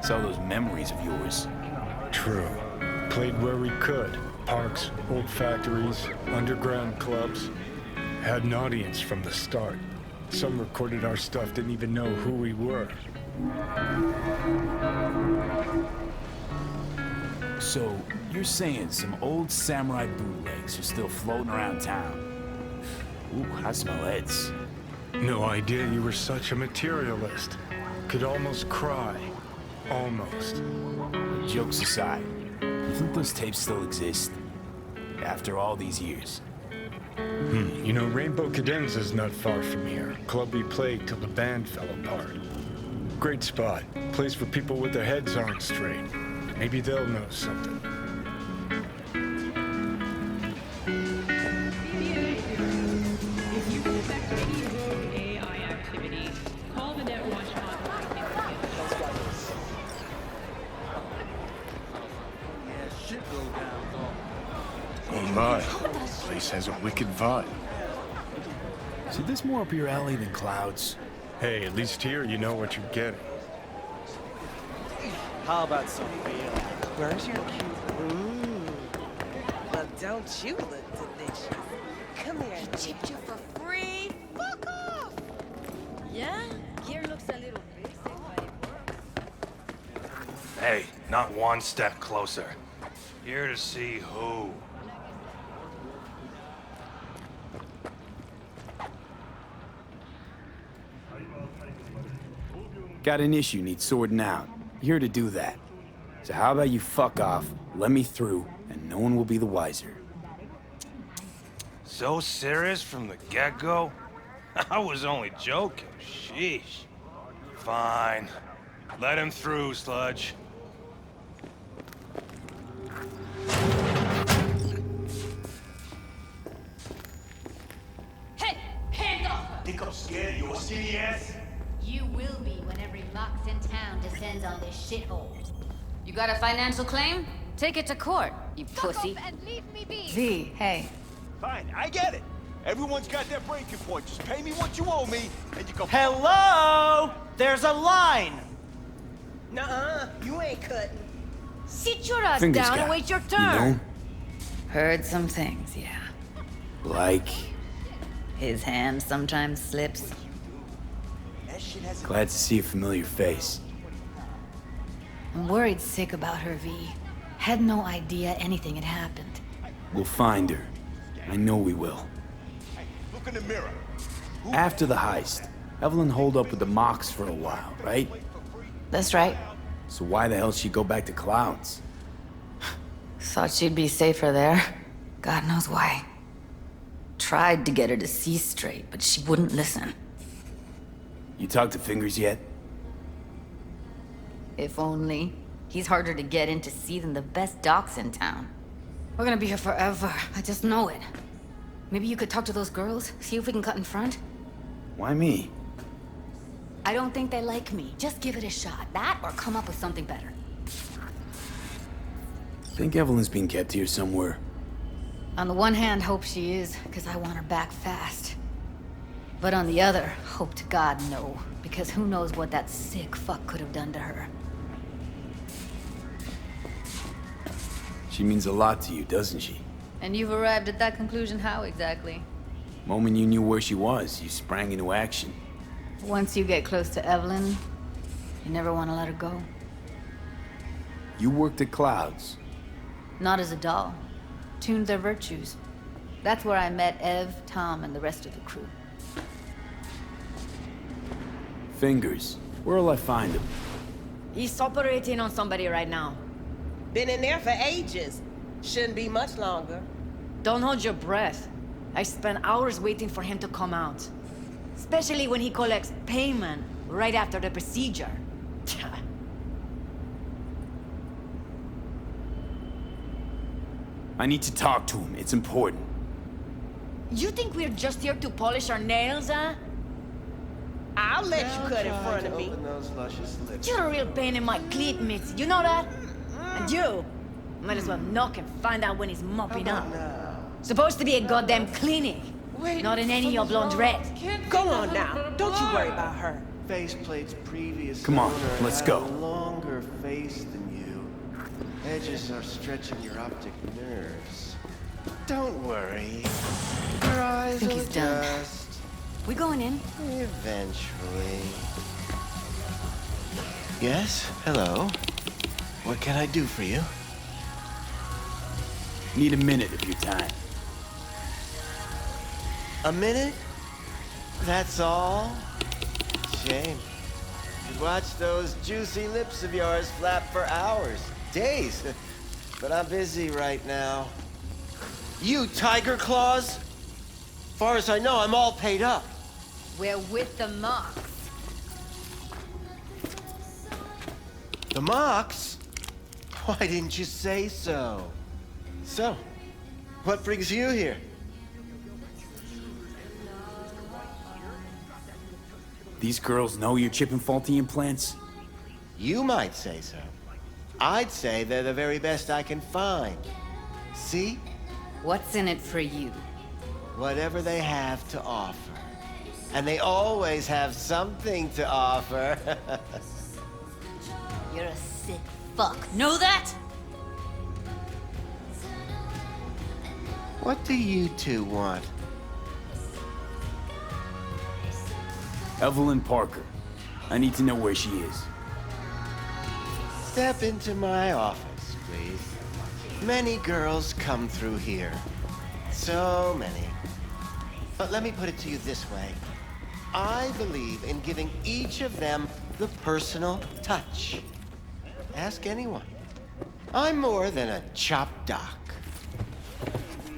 Saw those memories of yours. True. Played where we could. Parks, old factories, underground clubs. Had an audience from the start. Some recorded our stuff, didn't even know who we were. So, you're saying some old samurai bootlegs are still floating around town? Ooh, I smell heads. No idea you were such a materialist. Could almost cry. Almost. Jokes aside, you think those tapes still exist? After all these years? You know, Rainbow Cadenza's not far from here. Club we played till the band fell apart. Great spot. Place for people with their heads on straight. Maybe they'll know something. If you suspect any rogue AI activity, call the Netwatch hotline. Oh my. Place has a wicked vibe. See, this more up your alley than Clouds? Hey, at least here you know what you're getting. How about some real? Where's your cute? Well, don't you look delicious? Come here. He chipped you for free? Fuck off! Yeah? Gear looks a little basic, but it works. Hey, not one step closer. Here to see who. Got an issue needs sorting out. Here to do that. So how about you fuck off, let me through, and no one will be the wiser. So serious from the get-go? I was only joking. Sheesh. Fine. Let him through, Sludge. Hey! Hands off! Think I'm scared of your silly ass? You will be when every Mox in town descends on this shithole. You got a financial claim? Take it to court, you pussy. And leave me be. V, hey. Fine, I get it. Everyone's got their breaking point. Just pay me what you owe me, and you can... Hello? There's a line. Nuh-uh, you ain't cutting. Sit your ass Fingers down and guy, wait your you turn. know? Heard some things, yeah. Like, His hand sometimes slips. glad to see a familiar face. I'm worried sick about her, V. Had no idea anything had happened. We'll find her. I know we will. Look in the mirror. After the heist, Evelyn holed up with the Mox for a while, right? That's right. So why the hell she go back to Clouds? Thought she'd be safer there. God knows why. tried to get her to see straight, but she wouldn't listen. You talked to Fingers yet? If only. He's harder to get in to see than the best docs in town. We're gonna be here forever. I just know it. Maybe you could talk to those girls, see if we can cut in front? Why me? I don't think they like me. Just give it a shot. That or come up with something better. Think Evelyn's being kept here somewhere. On the one hand, hope she is, because I want her back fast. But on the other, hope to God no, because who knows what that sick fuck could have done to her. She means a lot to you, doesn't she? And you've arrived at that conclusion how exactly? Moment you knew where she was, you sprang into action. Once you get close to Evelyn, you never want to let her go. You worked at Clouds. Not as a doll. Tuned their virtues. That's where I met Ev, Tom, and the rest of the crew. Fingers. Where'll I find him? He's operating on somebody right now. Been in there for ages. Shouldn't be much longer. Don't hold your breath. I spent hours waiting for him to come out. Especially when he collects payment right after the procedure. I need to talk to him. It's important. You think we're just here to polish our nails, huh? I'll let you cut in front of me. You're a real pain in my cleat mitts, you know that? And you might as well knock and find out when he's mopping up. Supposed to be a goddamn clinic, not in any of your laundrette. Go on now, don't you worry about her. Faceplate's previous Come on, owner let's had go. a longer face than you. Edges are stretching your optic nerves. Don't worry. Your eyes think will he's done. adjust. We going in? Eventually. Yes? Hello? What can I do for you? Need a minute of your time. A minute? That's all? Shame. Could watch those juicy lips of yours flap for hours, days. But I'm busy right now. You Tiger Claws? Far as I know, I'm all paid up. We're with the Mox. The Mox? Why didn't you say so? So, what brings you here? These girls know you're chipping faulty implants? You might say so. I'd say they're the very best I can find. See? What's in it for you? Whatever they have to offer. And they always have something to offer. You're a sick fuck. Know that? What do you two want? Evelyn Parker. I need to know where she is. Step into my office, please. Many girls come through here. So many. But let me put it to you this way. I believe in giving each of them the personal touch. Ask anyone. I'm more than a chop doc.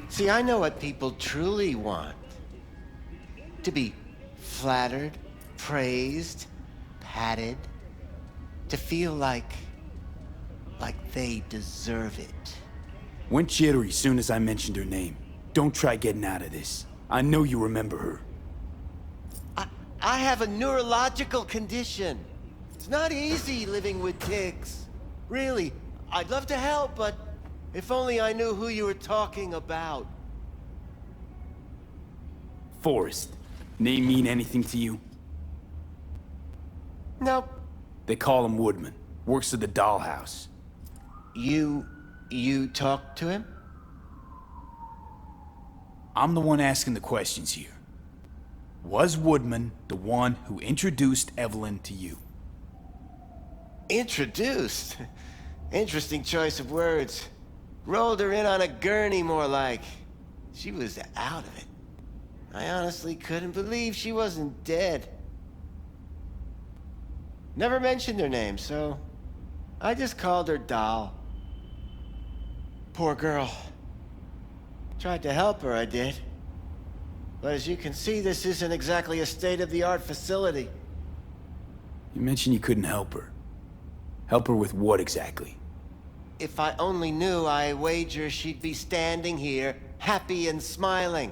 See, I know what people truly want. To be flattered, praised, patted. To feel like they deserve it. Went jittery soon as I mentioned her name. Don't try getting out of this. I know you remember her. I have a neurological condition. It's not easy living with tics. Really, I'd love to help, but if only I knew who you were talking about. Forrest. Name mean anything to you? Nope. They call him Woodman. Works at the dollhouse. You talked to him? I'm the one asking the questions here. Was Woodman the one who introduced Evelyn to you? Introduced? Interesting choice of words. Rolled her in on a gurney, more like. She was out of it. I honestly couldn't believe she wasn't dead. Never mentioned her name, so I just called her Doll. Poor girl. Tried to help her, I did. But as you can see, this isn't exactly a state-of-the-art facility. You mentioned you couldn't help her. Help her with what exactly? If I only knew, I wager she'd be standing here, happy and smiling.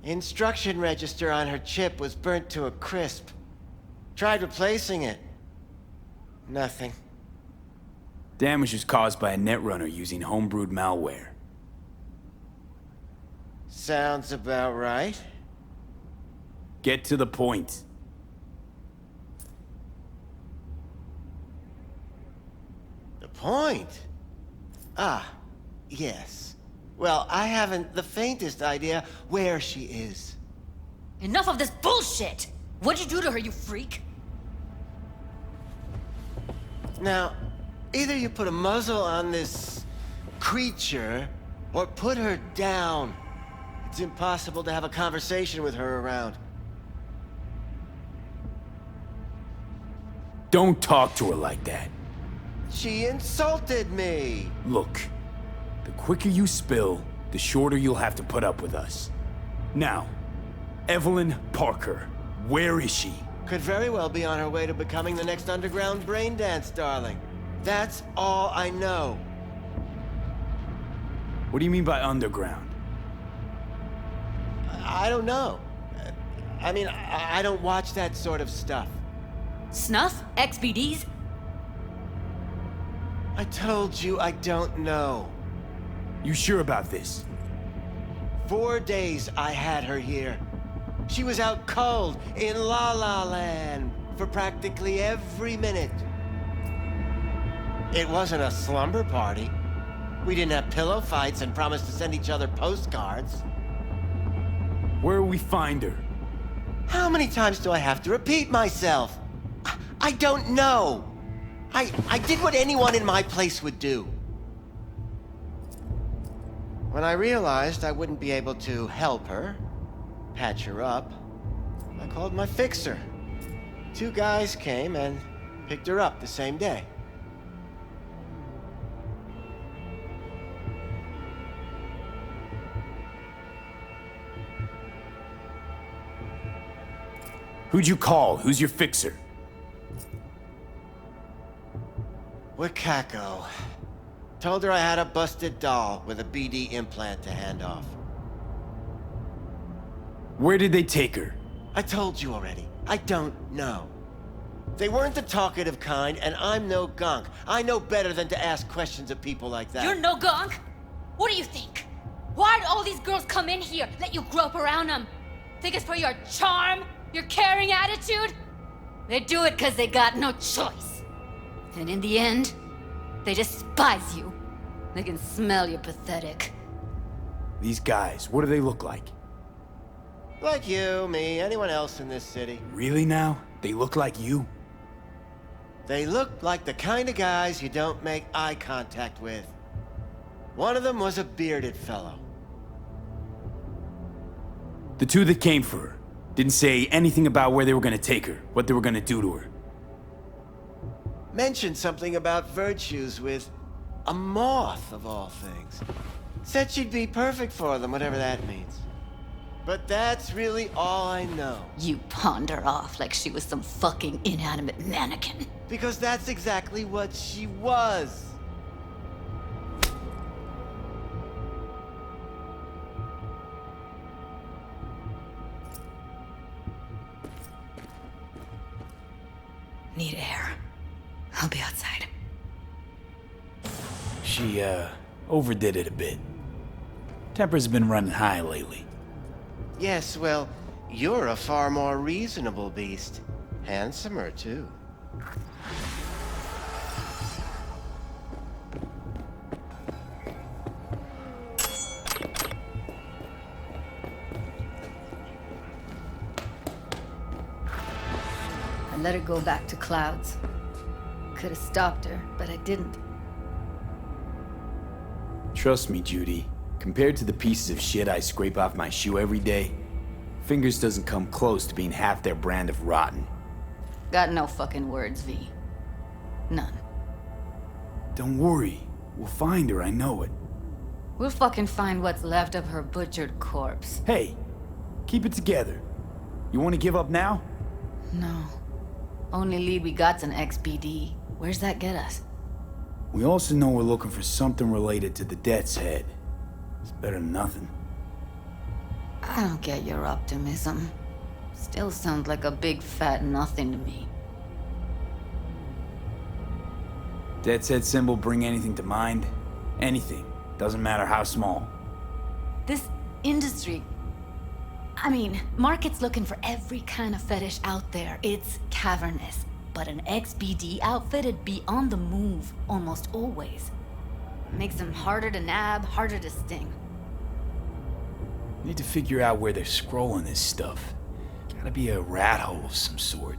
Instruction register on her chip was burnt to a crisp. Tried replacing it. Nothing. Damage was caused by a netrunner using homebrewed malware. Sounds about right. Get to the point. The point? Ah, yes. Well, I haven't the faintest idea where she is. Enough of this bullshit! What'd you do to her, you freak? Now, either you put a muzzle on this creature, or put her down. It's impossible to have a conversation with her around. Don't talk to her like that. She insulted me! Look, the quicker you spill, the shorter you'll have to put up with us. Now, Evelyn Parker, where is she? Could very well be on her way to becoming the next underground brain dance darling. That's all I know. What do you mean by underground? I don't know. I mean, I don't watch that sort of stuff. Snuff? XBDs? I told you I don't know. You sure about this? 4 days I had her here. She was out cold in La La Land for practically every minute. It wasn't a slumber party. We didn't have pillow fights and promised to send each other postcards. Where will we find her? How many times do I have to repeat myself? I don't know. I did what anyone in my place would do. When I realized I wouldn't be able to help her, patch her up, I called my fixer. 2 guys came and picked her up the same day. Who'd you call? Who's your fixer? Wakako. Told her I had a busted doll with a BD implant to hand off. Where did they take her? I told you already. I don't know. They weren't the talkative kind, and I'm no gunk. I know better than to ask questions of people like that. You're no gunk? What do you think? Why'd all these girls come in here, let you grope around them? Think it's for your charm? Your caring attitude? They do it because they got no choice. And in the end, they despise you. They can smell you're pathetic. These guys, what do they look like? Like you, me, anyone else in this city. Really now? They look like you? They look like the kind of guys you don't make eye contact with. One of them was a bearded fellow. The 2 that came for her didn't say anything about where they were gonna take her, what they were gonna do to her. Mentioned something about virtues with a moth, of all things. Said she'd be perfect for them, whatever that means. But that's really all I know. You pawned her off like she was some fucking inanimate mannequin. Because that's exactly what she was. Need air. I'll be outside. She, overdid it a bit. Temper's been running high lately. Yes, well, you're a far more reasonable beast. Handsomer, too. I let her go back to Clouds. Could have stopped her, but I didn't. Trust me, Judy. Compared to the pieces of shit I scrape off my shoe every day, Fingers doesn't come close to being half their brand of rotten. Got no fucking words, V. None. Don't worry. We'll find her, I know it. We'll fucking find what's left of her butchered corpse. Hey, Keep it together. You want to give up now? No. Only lead we got's an XBD. Where's that get us? We also know we're looking for something related to the Death's Head. It's better than nothing. I don't get your optimism. Still sounds like a big fat nothing to me. Death's Head symbol bring anything to mind? Anything. Doesn't matter how small. This industry... I mean, market's looking for every kind of fetish out there. It's cavernous. But an XBD outfit'd be on the move almost always. Makes them harder to nab, harder to sting. Need to figure out where they're scrolling this stuff. Gotta be a rat hole of some sort.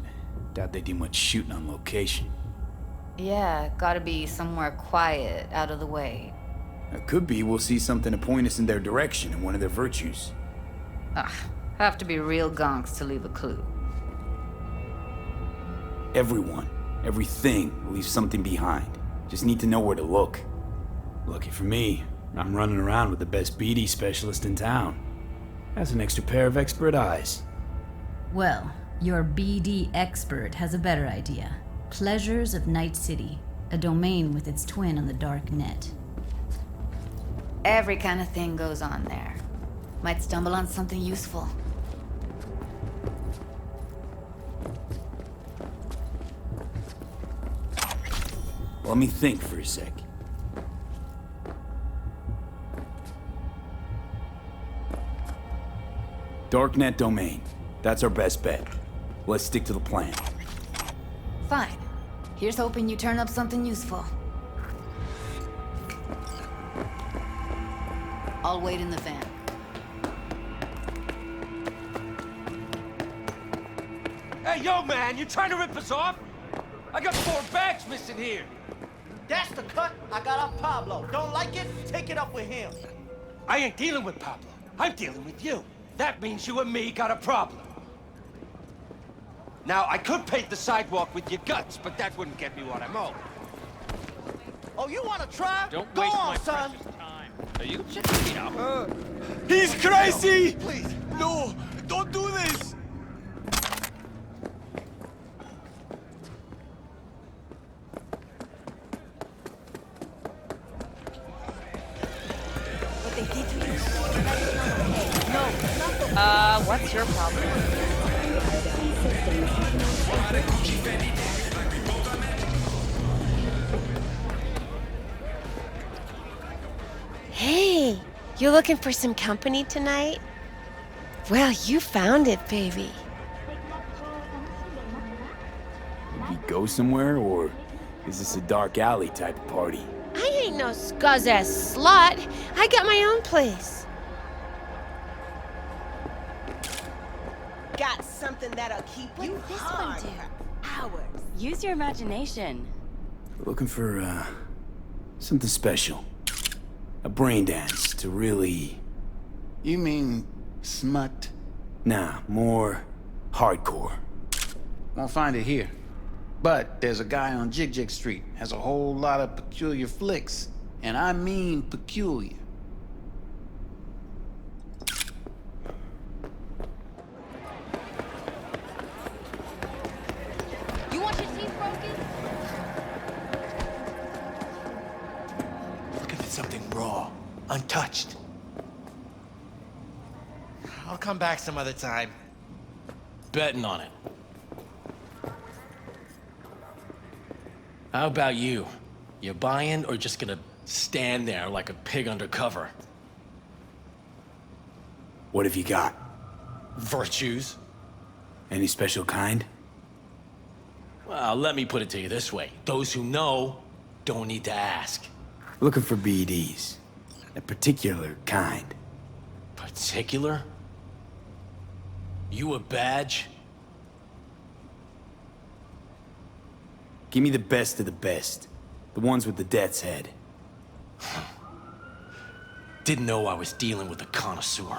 Doubt they do much shooting on location. Yeah, gotta be somewhere quiet, out of the way. It could be we'll see something to point us in their direction in one of their virtues. Have to be real gonks to leave a clue. Everyone, everything leaves something behind. Just need to know where to look. Lucky for me, I'm running around with the best BD specialist in town. Has an extra pair of expert eyes. Well, your BD expert has a better idea. Pleasures of Night City, a domain with its twin on the dark net. Every kind of thing goes on there. Might stumble on something useful. Let me think for a sec. Darknet domain. That's our best bet. Let's stick to the plan. Fine. Here's hoping you turn up something useful. I'll wait in the van. Hey, yo, man, you trying to rip us off? I got 4 bags missing here. That's the cut I got off Pablo. Don't like it? Take it up with him. I ain't dealing with Pablo. I'm dealing with you. That means you and me got a problem. Now, I could paint the sidewalk with your guts, but that wouldn't get me what I'm owed. Oh, you want to try? Don't Go waste on, my son. precious time. Are you shutting me up? He's crazy! Please. No, don't do this! What they did to you? What's your problem? Hey, you looking for some company tonight? Well, you found it, baby. Did we go somewhere, or is this a dark alley type of party? I ain't no scuzz-ass slut. I got my own place. Got something that'll keep you hard for hours. Use your imagination. Looking for, something special. A brain dance to really... You mean smut? Nah, more hardcore. Won't find it here. But there's a guy on Jig Jig Street, has a whole lot of peculiar flicks. And I mean peculiar. You want your teeth broken? Looking for something raw, untouched. I'll come back some other time. Betting on it. How about you? You buying or just gonna stand there like a pig undercover? What have you got? Virtues? Any special kind? Well, let me put it to you this way. Those who know don't need to ask. Looking for BDs. A particular kind. Particular? You a badge? Give me the best of the best. The ones with the Death's Head. Didn't know I was dealing with a connoisseur.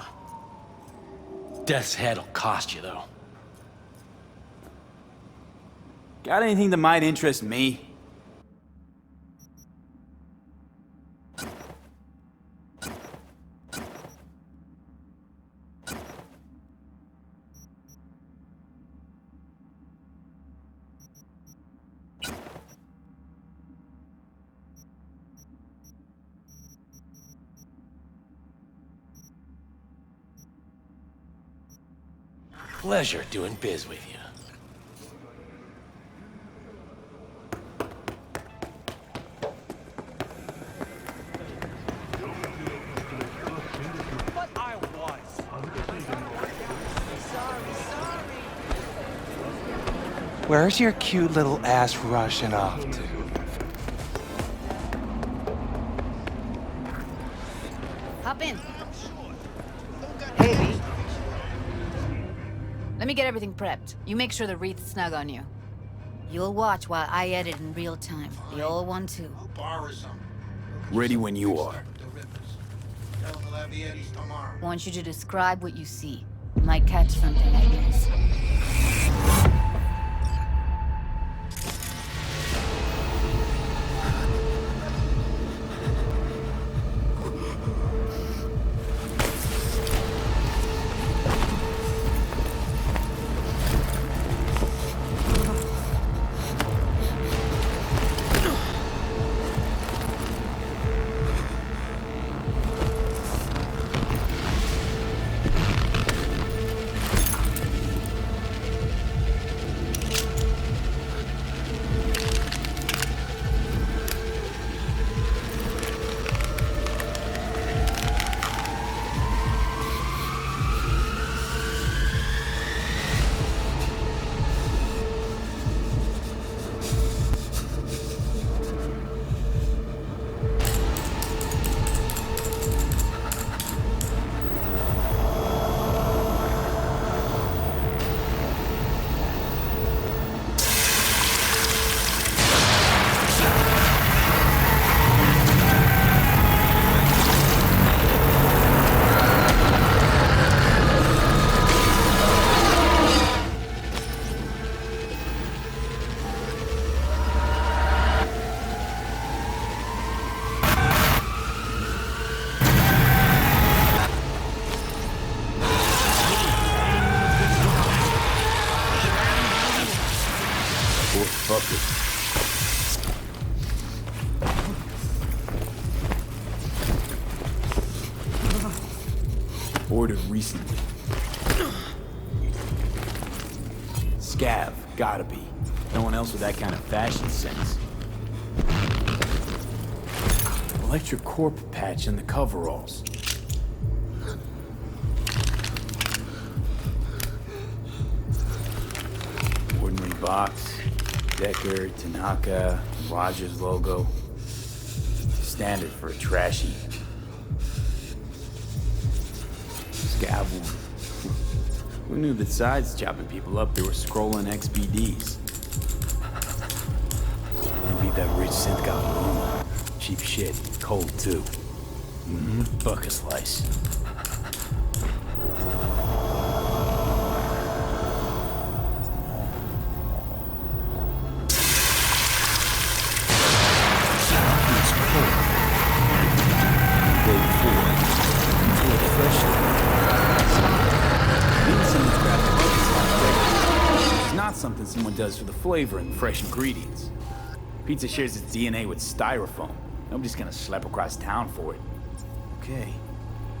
Death's Head'll cost you, though. Got anything that might interest me? Pleasure doing biz with you. Where's your cute little ass rushing off to? Hop in. Hey, B. Let me get everything prepped. You make sure the wreath's snug on you. You'll watch while I edit in real time. The old one, too. Ready when you are. Want you to describe what you see. You might catch something, I guess. Ordered recently. Scav, gotta be. No one else with that kind of fashion sense. Electric Corp patch in the coveralls. Ordinary box. Decker, Tanaka, Rogers logo. Standard for a trashy. Scav one. Who knew that besides chopping people up, they were scrolling XBDs? And beat that rich synth got aroma. Cheap shit, cold too. Buck a slice. Something someone does for the flavor and fresh ingredients. Pizza shares its DNA with styrofoam. Nobody's gonna slap across town for it. Okay,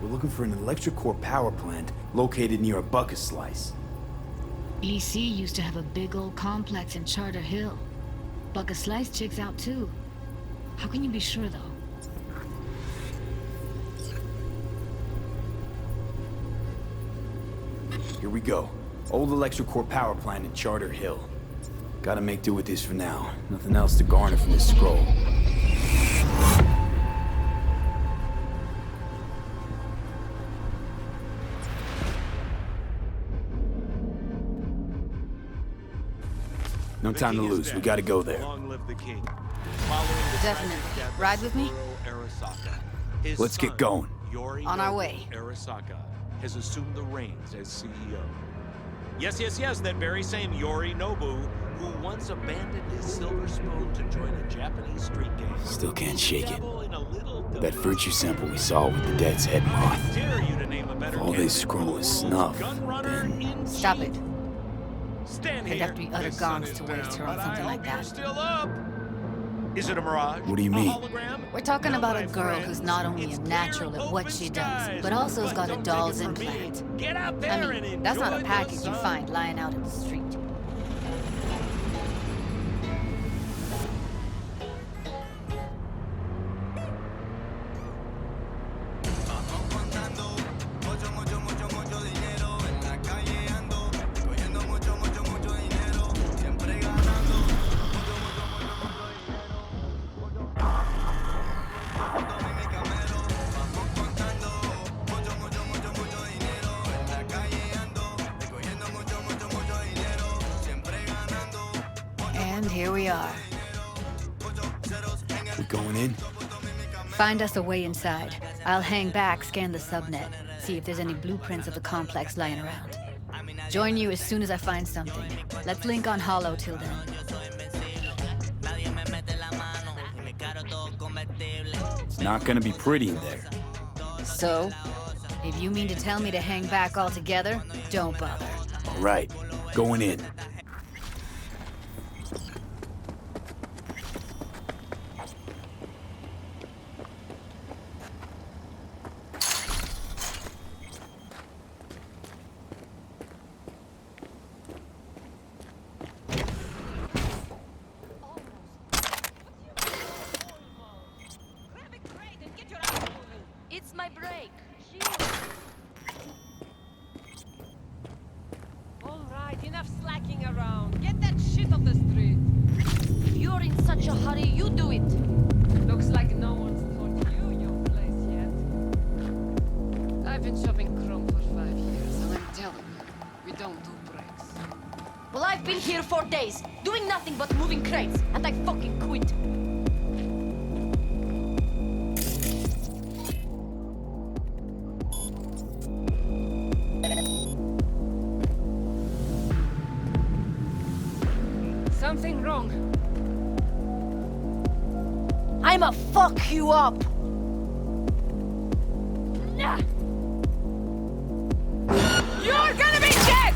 we're looking for an electric core power plant located near a bucket slice. EC used to have a big old complex in Charter Hill. Bucket Slice checks out too. How can you be sure though? Here we go. Old electric core power plant in Charter Hill. Gotta make do with this for now. Nothing else to garner from this scroll. No time to lose. We gotta go there. Definitely. Ride with me? Let's get going. On our way. Arasaka has assumed the reins as CEO. Yes, that very same Yorinobu who once abandoned his silver spoon to join a Japanese street gang. Still can't shake it. That virtue sample we saw with the dead's head moth. If all they scroll is snuff, then... Stop it. Stand There'd have to be utter gongs to waste her on something like that. Still up. Is it a mirage? What do you mean? We're talking about a girl who's not only a natural at what she does, but also has got a doll's implant. Get out there I mean, that's not a package you find lying out in the street. And here we are. We going in? Find us a way inside. I'll hang back, scan the subnet, see if there's any blueprints of the complex lying around. Join you as soon as I find something. Let's link on Hollow till then. It's not gonna be pretty in there. So, if you mean to tell me to hang back altogether, don't bother. All right, going in. It's my break. All right, enough slacking around. Get that shit off the street. If you're in such a hurry, you do it. Looks like no one's taught you your place yet. I've been shopping Chrome for 5 years, and I'm telling you, we don't do breaks. Well, I've been here 4 days, doing nothing but moving crates, and I fucking quit. Something wrong. I'ma fuck you up! Nah. You're gonna be dead!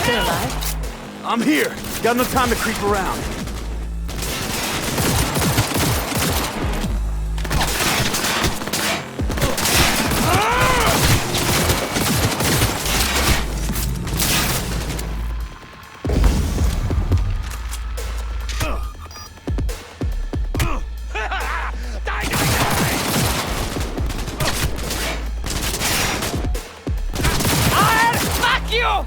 Still alive? I'm here. Got no time to creep around. I'll fuck you!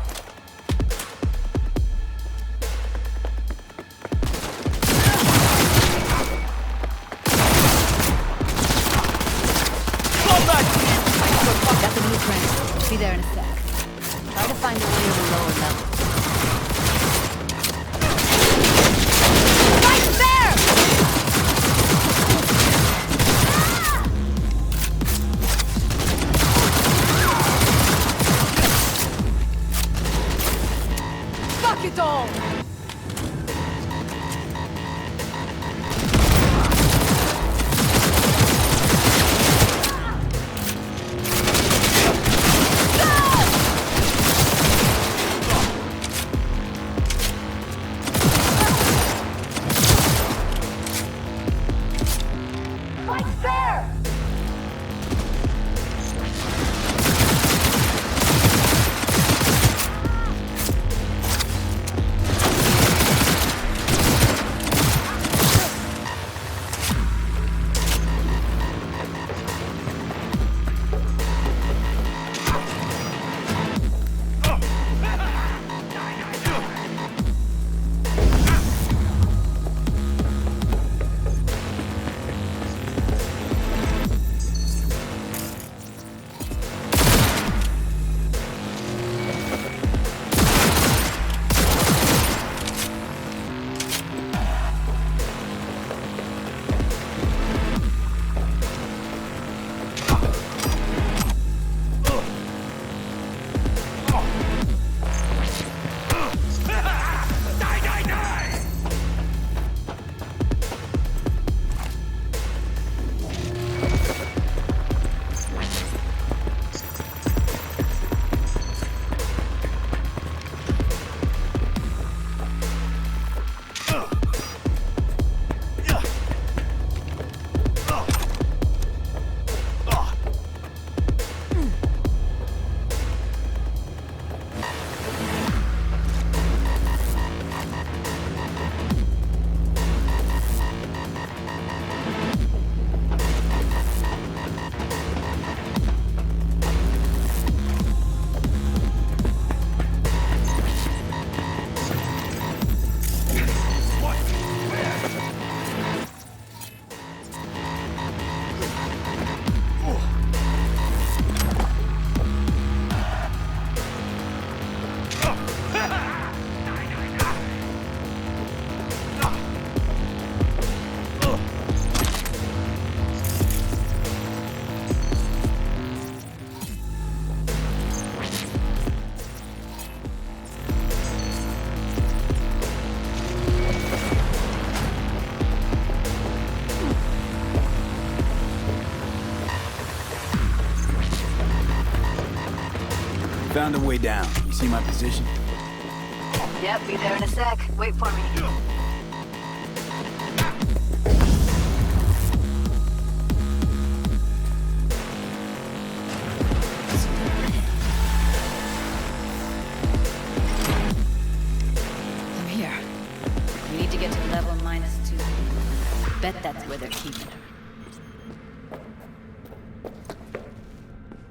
Got the blueprint. Be there in a sec. Try to find a way to the lower level. Right there! Fuck it all! Found a way down. You see my position? Yep, be there in a sec. Wait for me. I'm here. We need to get to level -2. Bet that's where they're keeping her.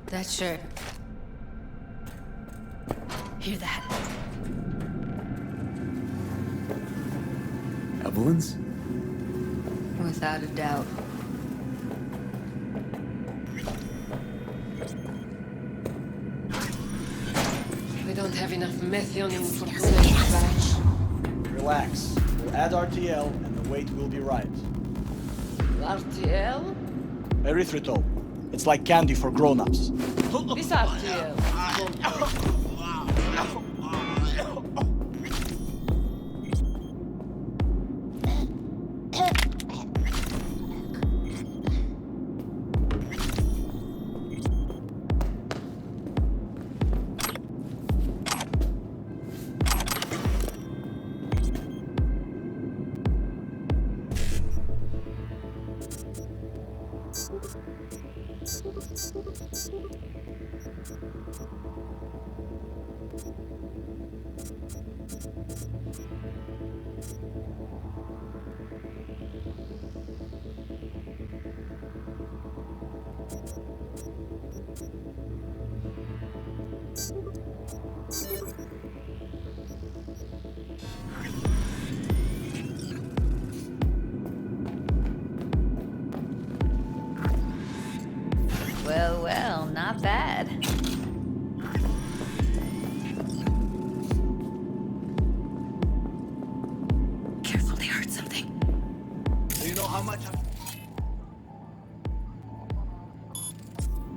That shirt. Hear that? Evelyn's? Without a doubt. We don't have enough methionine for the batch. Relax. We'll add RTL and the weight will be right. RTL? Erythritol. It's like candy for grown-ups. This RTL. Well, well, not bad. Careful, they heard something. Do you know how much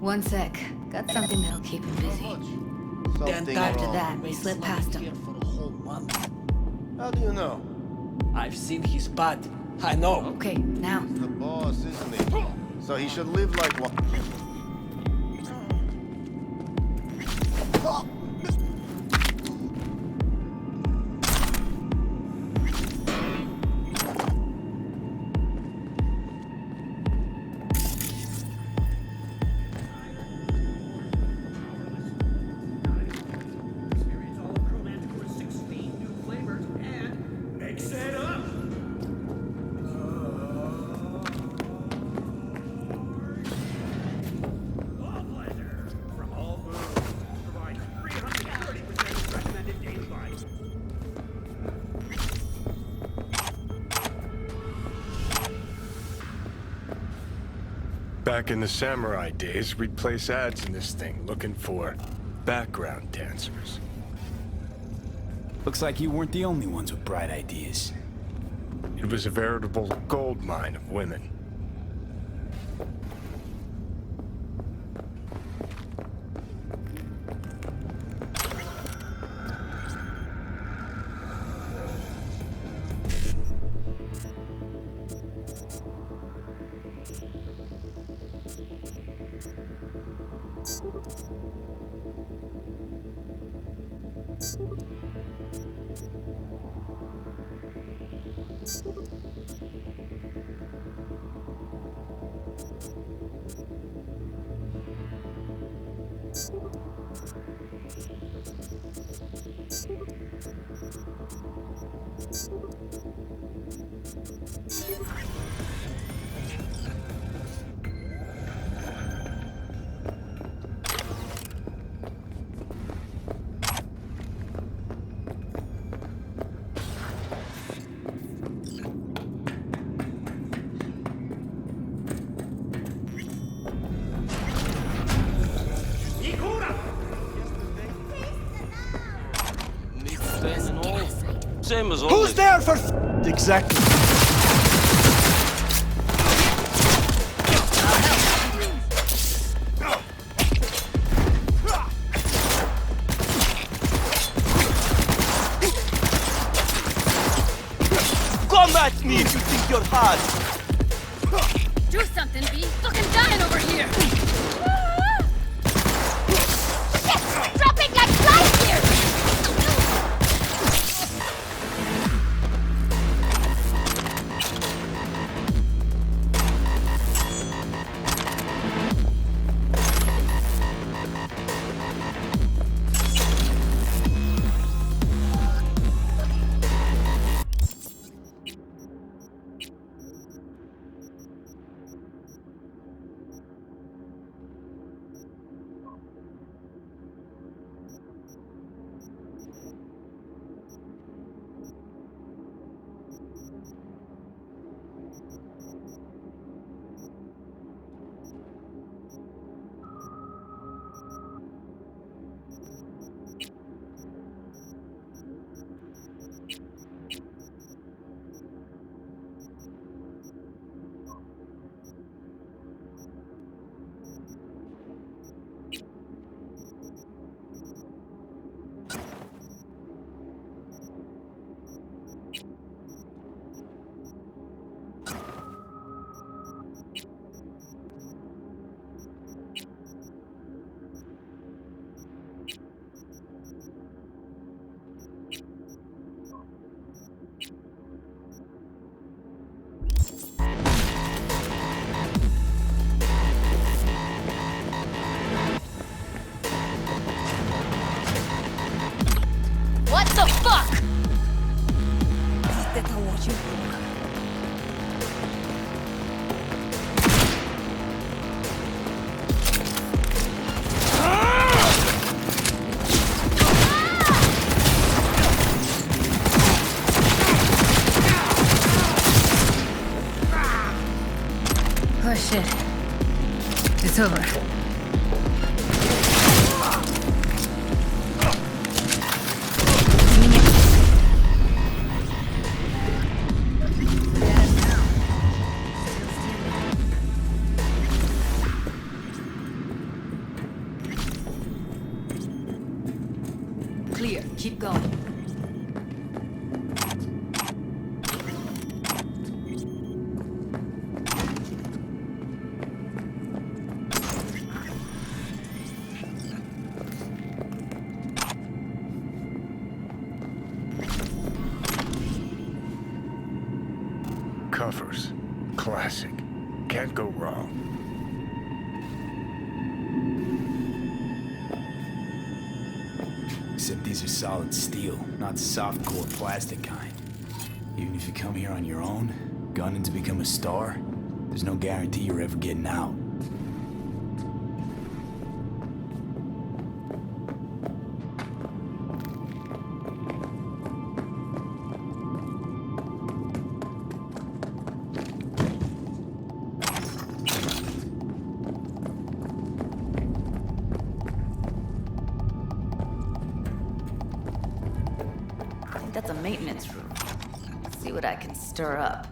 One sec. Got something that'll keep him busy. Something After wrong. that, we slip past him. For a whole month. How do you know? I've seen his spot. I know. Okay, now. The boss, isn't he? So he should live like one. Back in the samurai days, we'd place ads in this thing looking for background dancers. Looks like you weren't the only ones with bright ideas. It was a veritable gold mine of women. Same as Who's there for exactly? Come at me if you think you're hard. Do something, B. Fucking dying over here. Shit! Drop it like shoot. Oh shit. It's over. Clear. Keep going. Covers. Classic. Can't go wrong. Except these are solid steel, not soft core plastic kind. Even if you come here on your own, gunning to become a star, there's no guarantee you're ever getting out. That's a maintenance room. See what I can stir up.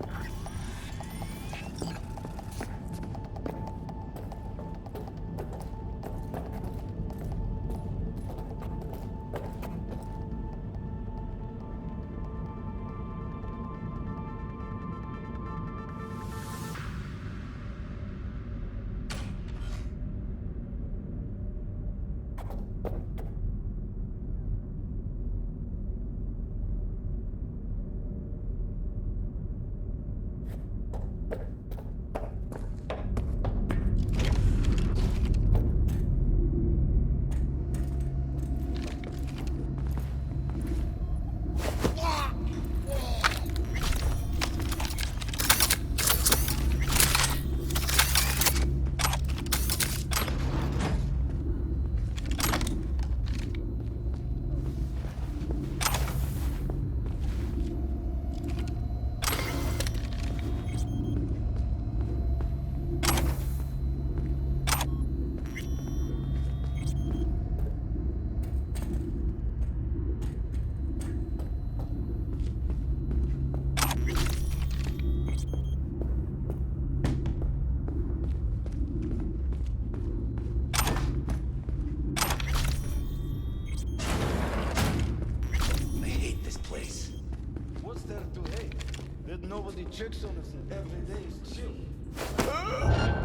Nobody checks on us and every day is chill.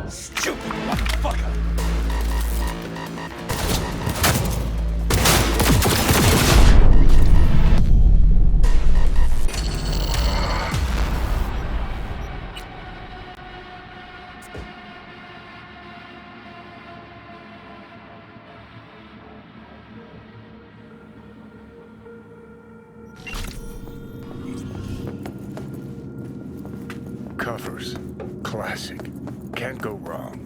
Stupid motherfucker! Covers. Classic. Can't go wrong.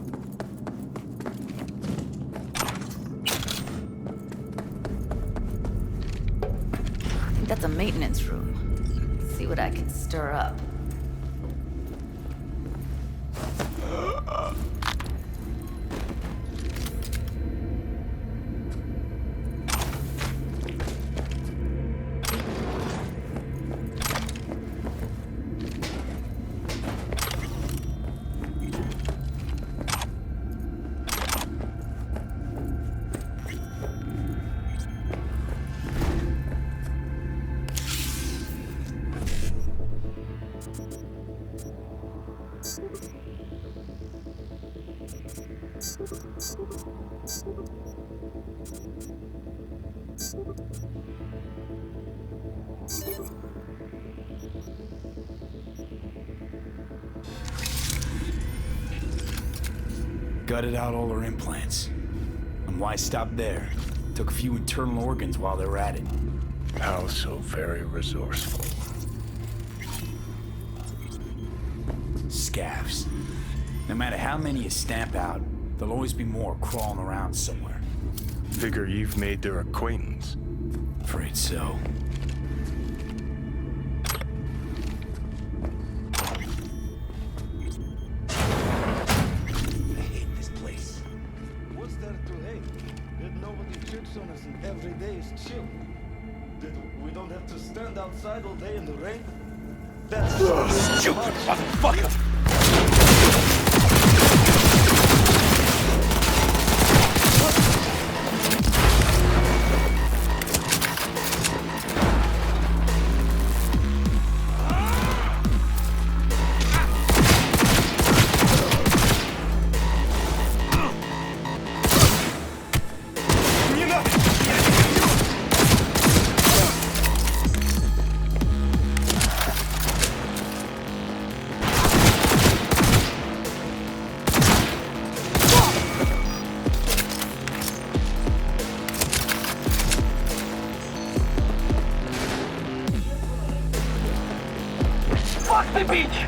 I think that's a maintenance room. See what I can stir up. Gutted out all her implants. And why stop there? Took a few internal organs while they were at it. How so very resourceful. Scavs. No matter how many you stamp out, there'll always be more crawling around somewhere. Figure you've made their acquaintance. Afraid so. I hate this place. What's there to hate? That nobody checks on us and every day is chill. That we don't have to stand outside all day in the rain. That's stupid motherfucker! Fuck the beach!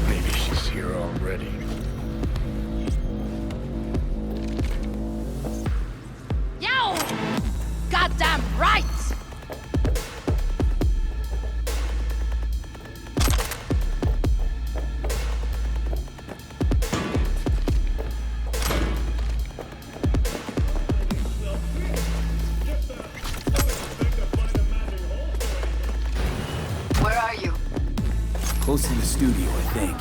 Maybe she's here already. Yo! Goddamn right! Where are you? Close to the studio, I think.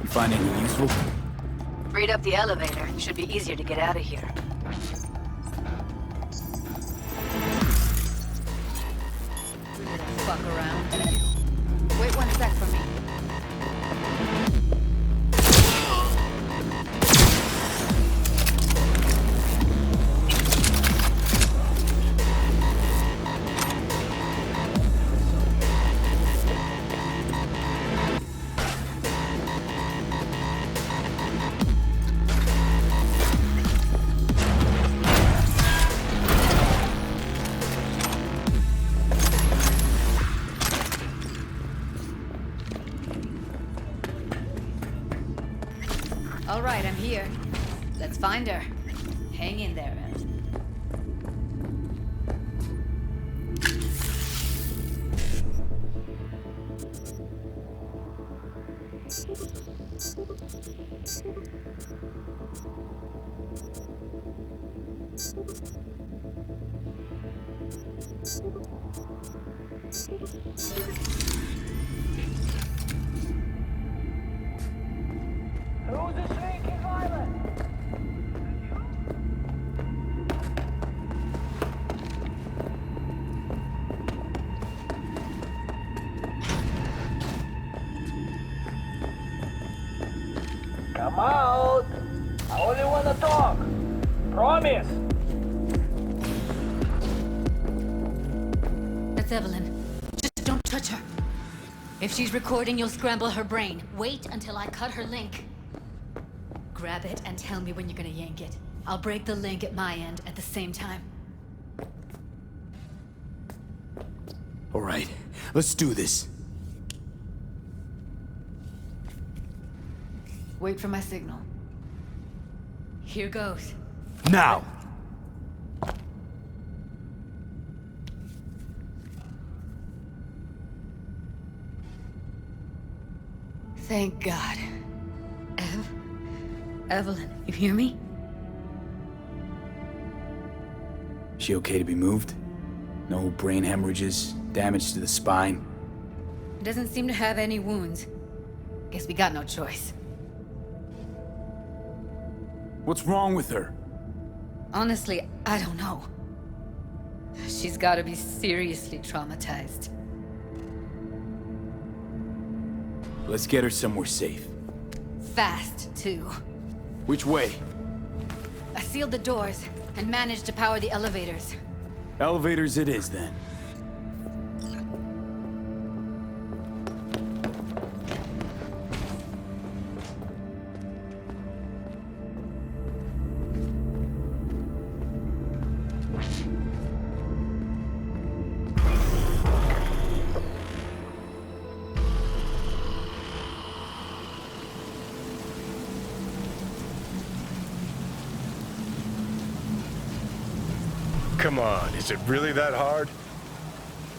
You find anything useful? Freed up the elevator. Should be easier to get out of here. Fuck around. Wait 1 sec for me. All right, I'm here. Let's find her. Hang in there, Evan. Who's the sneaky pilot? Come out! I only want to talk. Promise. That's Evelyn. Just don't touch her. If she's recording, you'll scramble her brain. Wait until I cut her link. Grab it and tell me when you're gonna yank it. I'll break the link at my end at the same time. All right, let's do this. Wait for my signal. Here goes. Now! Thank God. Evelyn, you hear me? She okay to be moved? No brain hemorrhages, damage to the spine? Doesn't seem to have any wounds. Guess we got no choice. What's wrong with her? Honestly, I don't know. She's gotta be seriously traumatized. Let's get her somewhere safe. Fast, too. Which way? I sealed the doors and managed to power the elevators. Elevators it is, then. Come on, is it really that hard?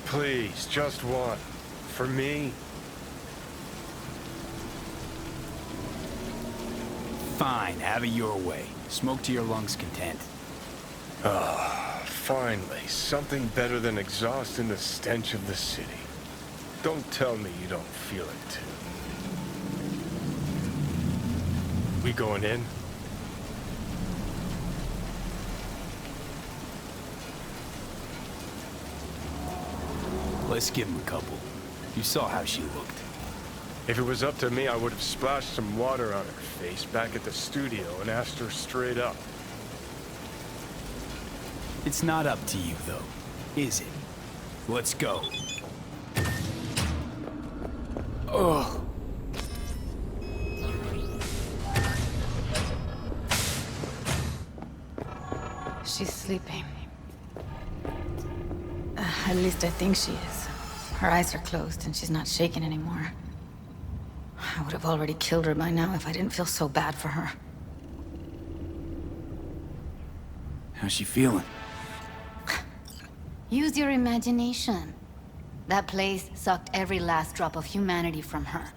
Please, just one. For me? Fine, have it your way. Smoke to your lungs' content. Ah, finally, something better than exhaust and the stench of the city. Don't tell me you don't feel it too. We going in? Let's give him a couple. You saw how she looked. If it was up to me, I would have splashed some water on her face back at the studio and asked her straight up. It's not up to you, though, is it? Let's go. Ugh. She's sleeping. At least I think she is. Her eyes are closed and she's not shaking anymore. I would have already killed her by now if I didn't feel so bad for her. How's she feeling? Use your imagination. That place sucked every last drop of humanity from her.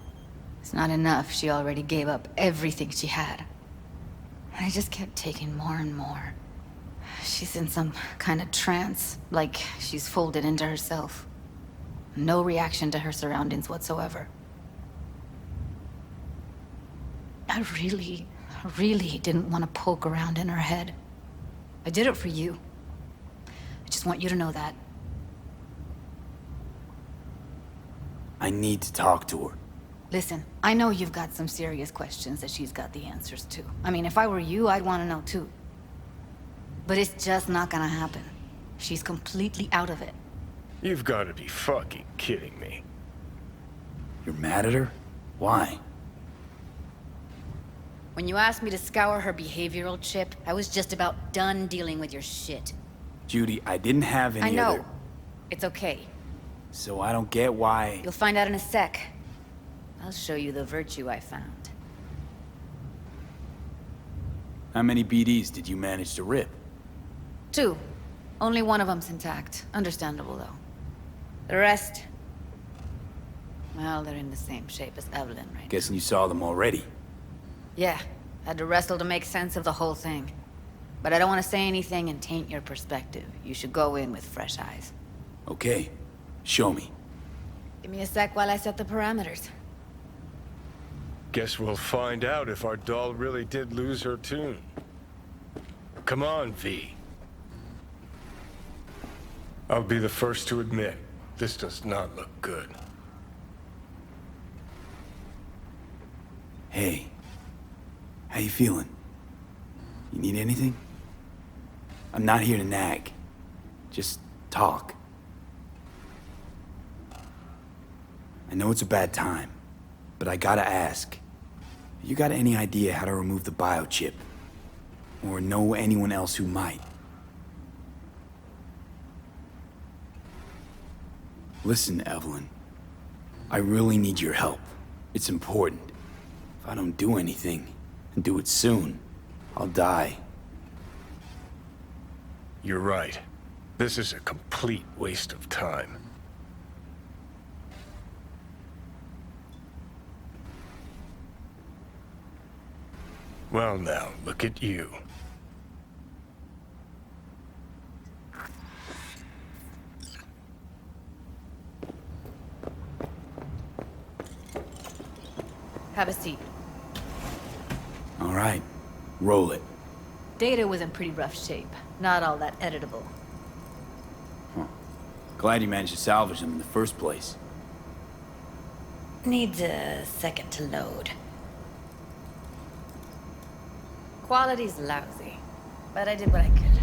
It's not enough, she already gave up everything she had. I just kept taking more and more. She's in some kind of trance, like she's folded into herself. No reaction to her surroundings whatsoever. I really didn't want to poke around in her head. I did it for you. I just want you to know that. I need to talk to her. Listen, I know you've got some serious questions that she's got the answers to. I mean, if I were you, I'd want to know too. But it's just not gonna happen. She's completely out of it. You've got to be fucking kidding me. You're mad at her? Why? When you asked me to scour her behavioral chip, I was just about done dealing with your shit. Judy, I didn't have any I know. other... It's okay. So I don't get why... You'll find out in a sec. I'll show you the virtue I found. How many BDs did you manage to rip? 2. Only one of them's intact. Understandable, though. The rest... well, they're in the same shape as Evelyn, right? Guessing you saw them already. Yeah. Had to wrestle to make sense of the whole thing. But I don't want to say anything and taint your perspective. You should go in with fresh eyes. Okay. Show me. Give me a sec while I set the parameters. Guess we'll find out if our doll really did lose her tune. Come on, V. I'll be the first to admit, this does not look good. Hey. How you feeling? You need anything? I'm not here to nag. Just talk. I know it's a bad time, but I gotta ask. You got any idea how to remove the biochip? Or know anyone else who might? Listen, Evelyn. I really need your help. It's important. If I don't do anything, and do it soon, I'll die. You're right. This is a complete waste of time. Well now, look at you. Have a seat. All right. Roll it. Data was in pretty rough shape. Not all that editable. Glad you managed to salvage them in the first place. Needs a second to load. Quality's lousy, but I did what I could.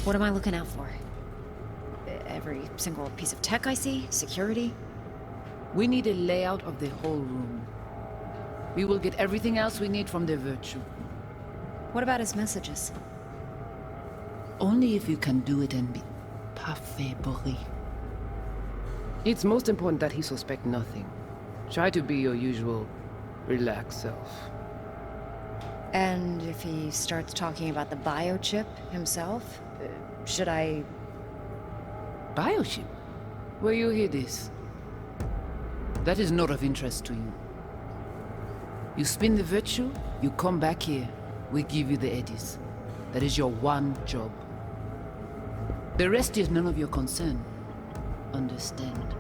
What am I looking out for? Every single piece of tech I see? Security? We need a layout of the whole room. We will get everything else we need from the virtue. What about his messages? Only if you can do it and be parfait, Boris. It's most important that he suspect nothing. Try to be your usual, relaxed self. And if he starts talking about the biochip himself, should I... Biochip? Where you hear this? That is not of interest to you. You spin the virtue, you come back here, we give you the eddies. That is your one job. The rest is none of your concern. Understand?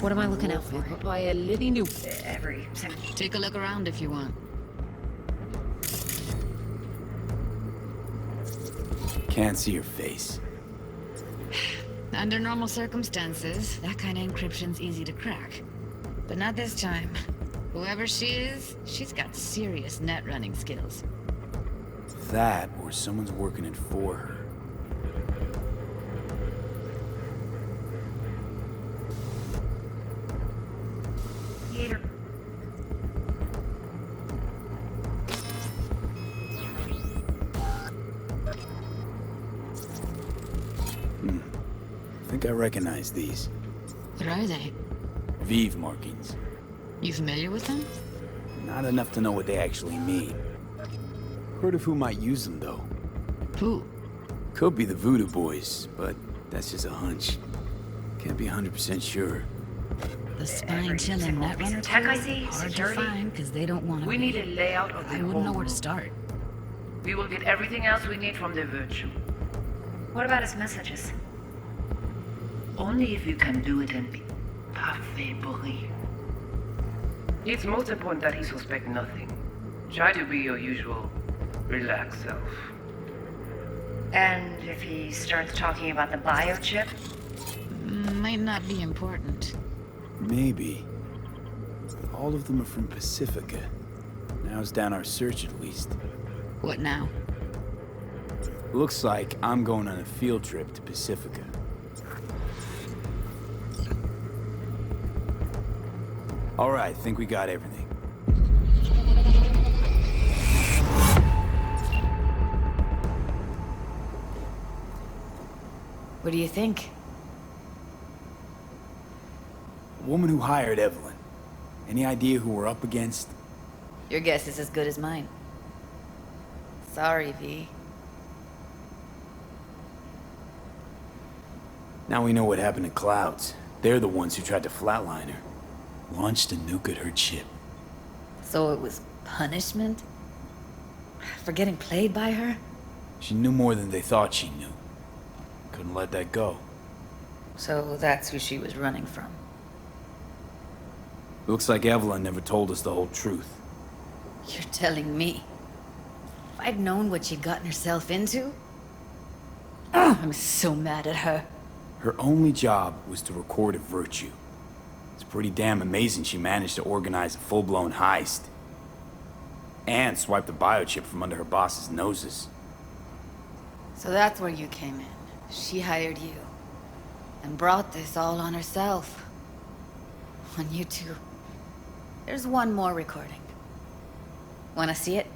What am I looking out for? Every second. Take a look around if you want. Can't see your face. Under normal circumstances, that kind of encryption's easy to crack. But not this time. Whoever she is, she's got serious net running skills. That, or someone's working it for her. I think I recognize these. What are they? Vive markings. You familiar with them? Not enough to know what they actually mean. Heard of who might use them, though. Who? Could be the Voodoo Boys, but that's just a hunch. Can't be 100% sure. The spine-chilling netrunner tools? Hard to find, because they don't want to We need a layout of the I wouldn't know where to start. We will get everything else we need from the virtue. What about his messages? Only if you can do it and be parfait, Boris. It's most important that he suspect nothing. Try to be your usual, relaxed self. And if he starts talking about the biochip? Might not be important. Maybe. All of them are from Pacifica. Narrows down our search at least. What now? Looks like I'm going on a field trip to Pacifica. All right, think we got everything. What do you think? The woman who hired Evelyn. Any idea who we're up against? Your guess is as good as mine. Sorry, V. Now we know what happened to Clouds. They're the ones who tried to flatline her. Launched a nuke at her chip. So it was punishment? For getting played by her? She knew more than they thought she knew. Couldn't let that go. So that's who she was running from. Looks like Evelyn never told us the whole truth. You're telling me? If I'd known what she'd gotten herself into? I'm so mad at her. Her only job was to record a virtue. It's pretty damn amazing she managed to organize a full-blown heist. And swipe the biochip from under her boss's noses. So that's where you came in. She hired you. And brought this all on herself. On you two. There's one more recording. Wanna see it?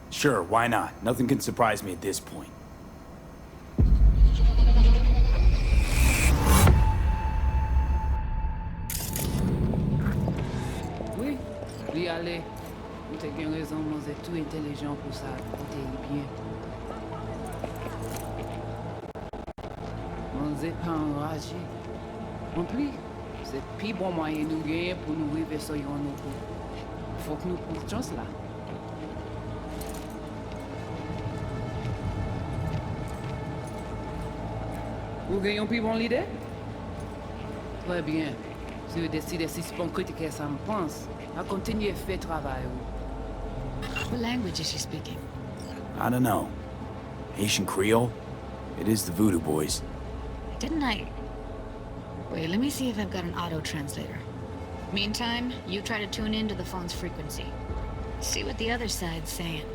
Sure, why not? Nothing can surprise me at this point. Oui, oui, allez. Vous avez bien raison, vous êtes tout intelligent pour ça. Écoutez bien. Vous n'êtes pas enragé. En plus, c'est le plus bon moyen de nous gagner pour nous arriver sur nos coups. Faut que nous prenions chance là. Vous gagnez plus bon l'idée? Très bien. Si vous décidez si bon critique ça me pense, à continuer fait travail. What language is she speaking? I don't know. Haitian Creole? It is the Voodoo Boys. Didn't I... Wait, let me see if I've got an auto-translator. Meantime, you try to tune into the phone's frequency. See what the other side's saying.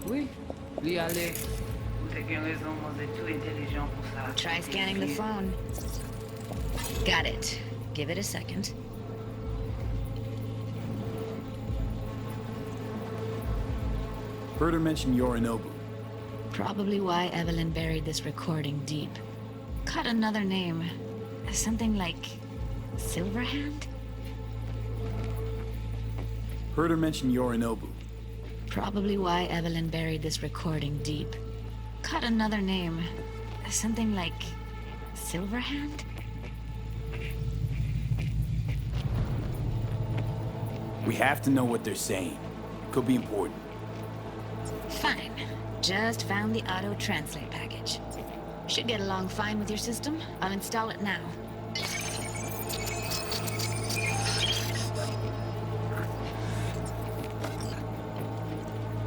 Oui, lui aller. Vous avez raison, vous êtes tout intelligent pour ça. Try scanning the phone. Got it. Give it a second. Heard her mention Yorinobu. Probably why Evelyn buried this recording deep. Caught another name. Something like... Silverhand? Heard her mention Yorinobu. Probably why Evelyn buried this recording deep. Caught another name. Something like... Silverhand? We have to know what they're saying. It could be important. Fine. Just found the auto-translate package. Should get along fine with your system. I'll install it now.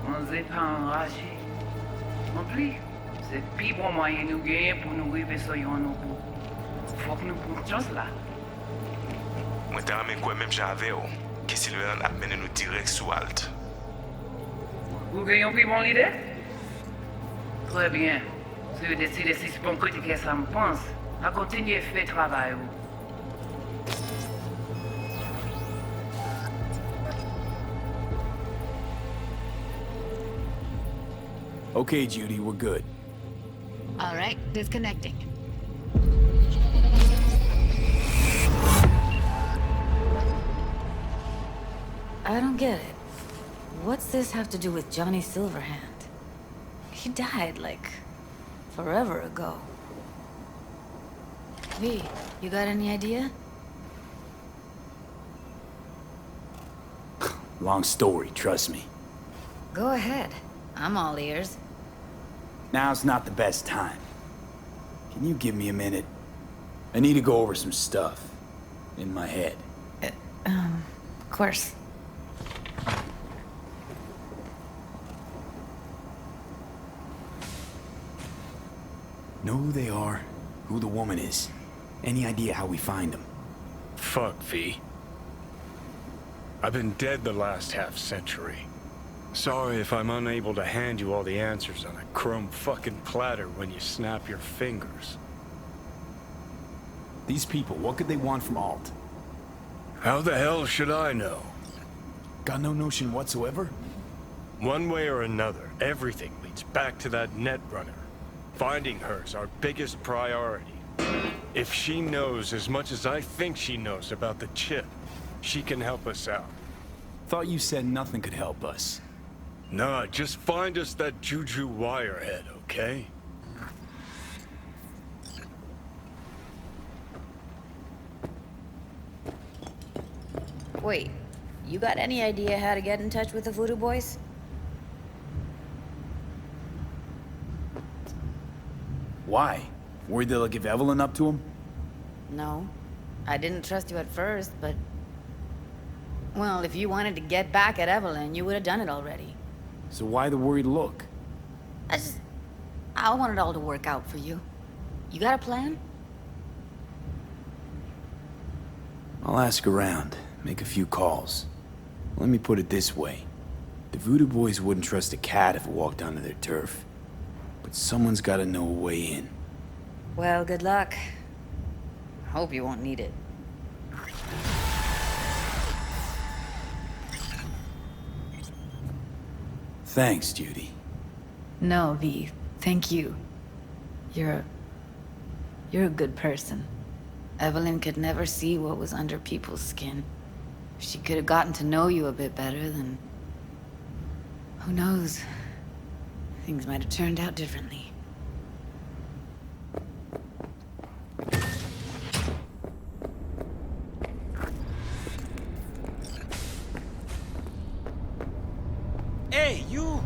On n'est pas enragé. Non plus. C'est le plus bon moyen nous gagner pour nous arriver sur Yorinobu. Faut que nous prenions là. Mwen te rame kwen menm jave ou, ki Silverhand ap mene nou direct sou alt. Vous gagnez plus bon idée? Très bien. Si vous décidez si bon critique ça me pense, à continuer fait travail. Okay, Judy, we're good. All right, disconnecting. I don't get it. What's this have to do with Johnny Silverhand? He died, like, forever ago. V, you got any idea? Long story, trust me. Go ahead. I'm all ears. Now's not the best time. Can you give me a minute? I need to go over some stuff. In my head. Of course. Know who they are, who the woman is. Any idea how we find them? Fuck, V. I've been dead the last half-century. Sorry if I'm unable to hand you all the answers on a chrome fucking platter when you snap your fingers. These people, what could they want from Alt? How the hell should I know? Got no notion whatsoever? One way or another, everything leads back to that Netrunner. Finding her's our biggest priority. If she knows as much as I think she knows about the chip, she can help us out. Thought you said nothing could help us. Nah, just find us that Juju wirehead, okay? Wait, you got any idea how to get in touch with the Voodoo Boys? Why? Worried they'll give Evelyn up to him? No. I didn't trust you at first, but... Well, if you wanted to get back at Evelyn, you would have done it already. So why the worried look? I want it all to work out for you. You got a plan? I'll ask around, make a few calls. Let me put it this way. The Voodoo Boys wouldn't trust a cat if it walked onto their turf. But someone's gotta know a way in. Well, good luck. Hope you won't need it. Thanks, Judy. No, V. Thank you. You're a good person. Evelyn could never see what was under people's skin. If she could have gotten to know you a bit better, then... who knows? Things might have turned out differently. Hey, you!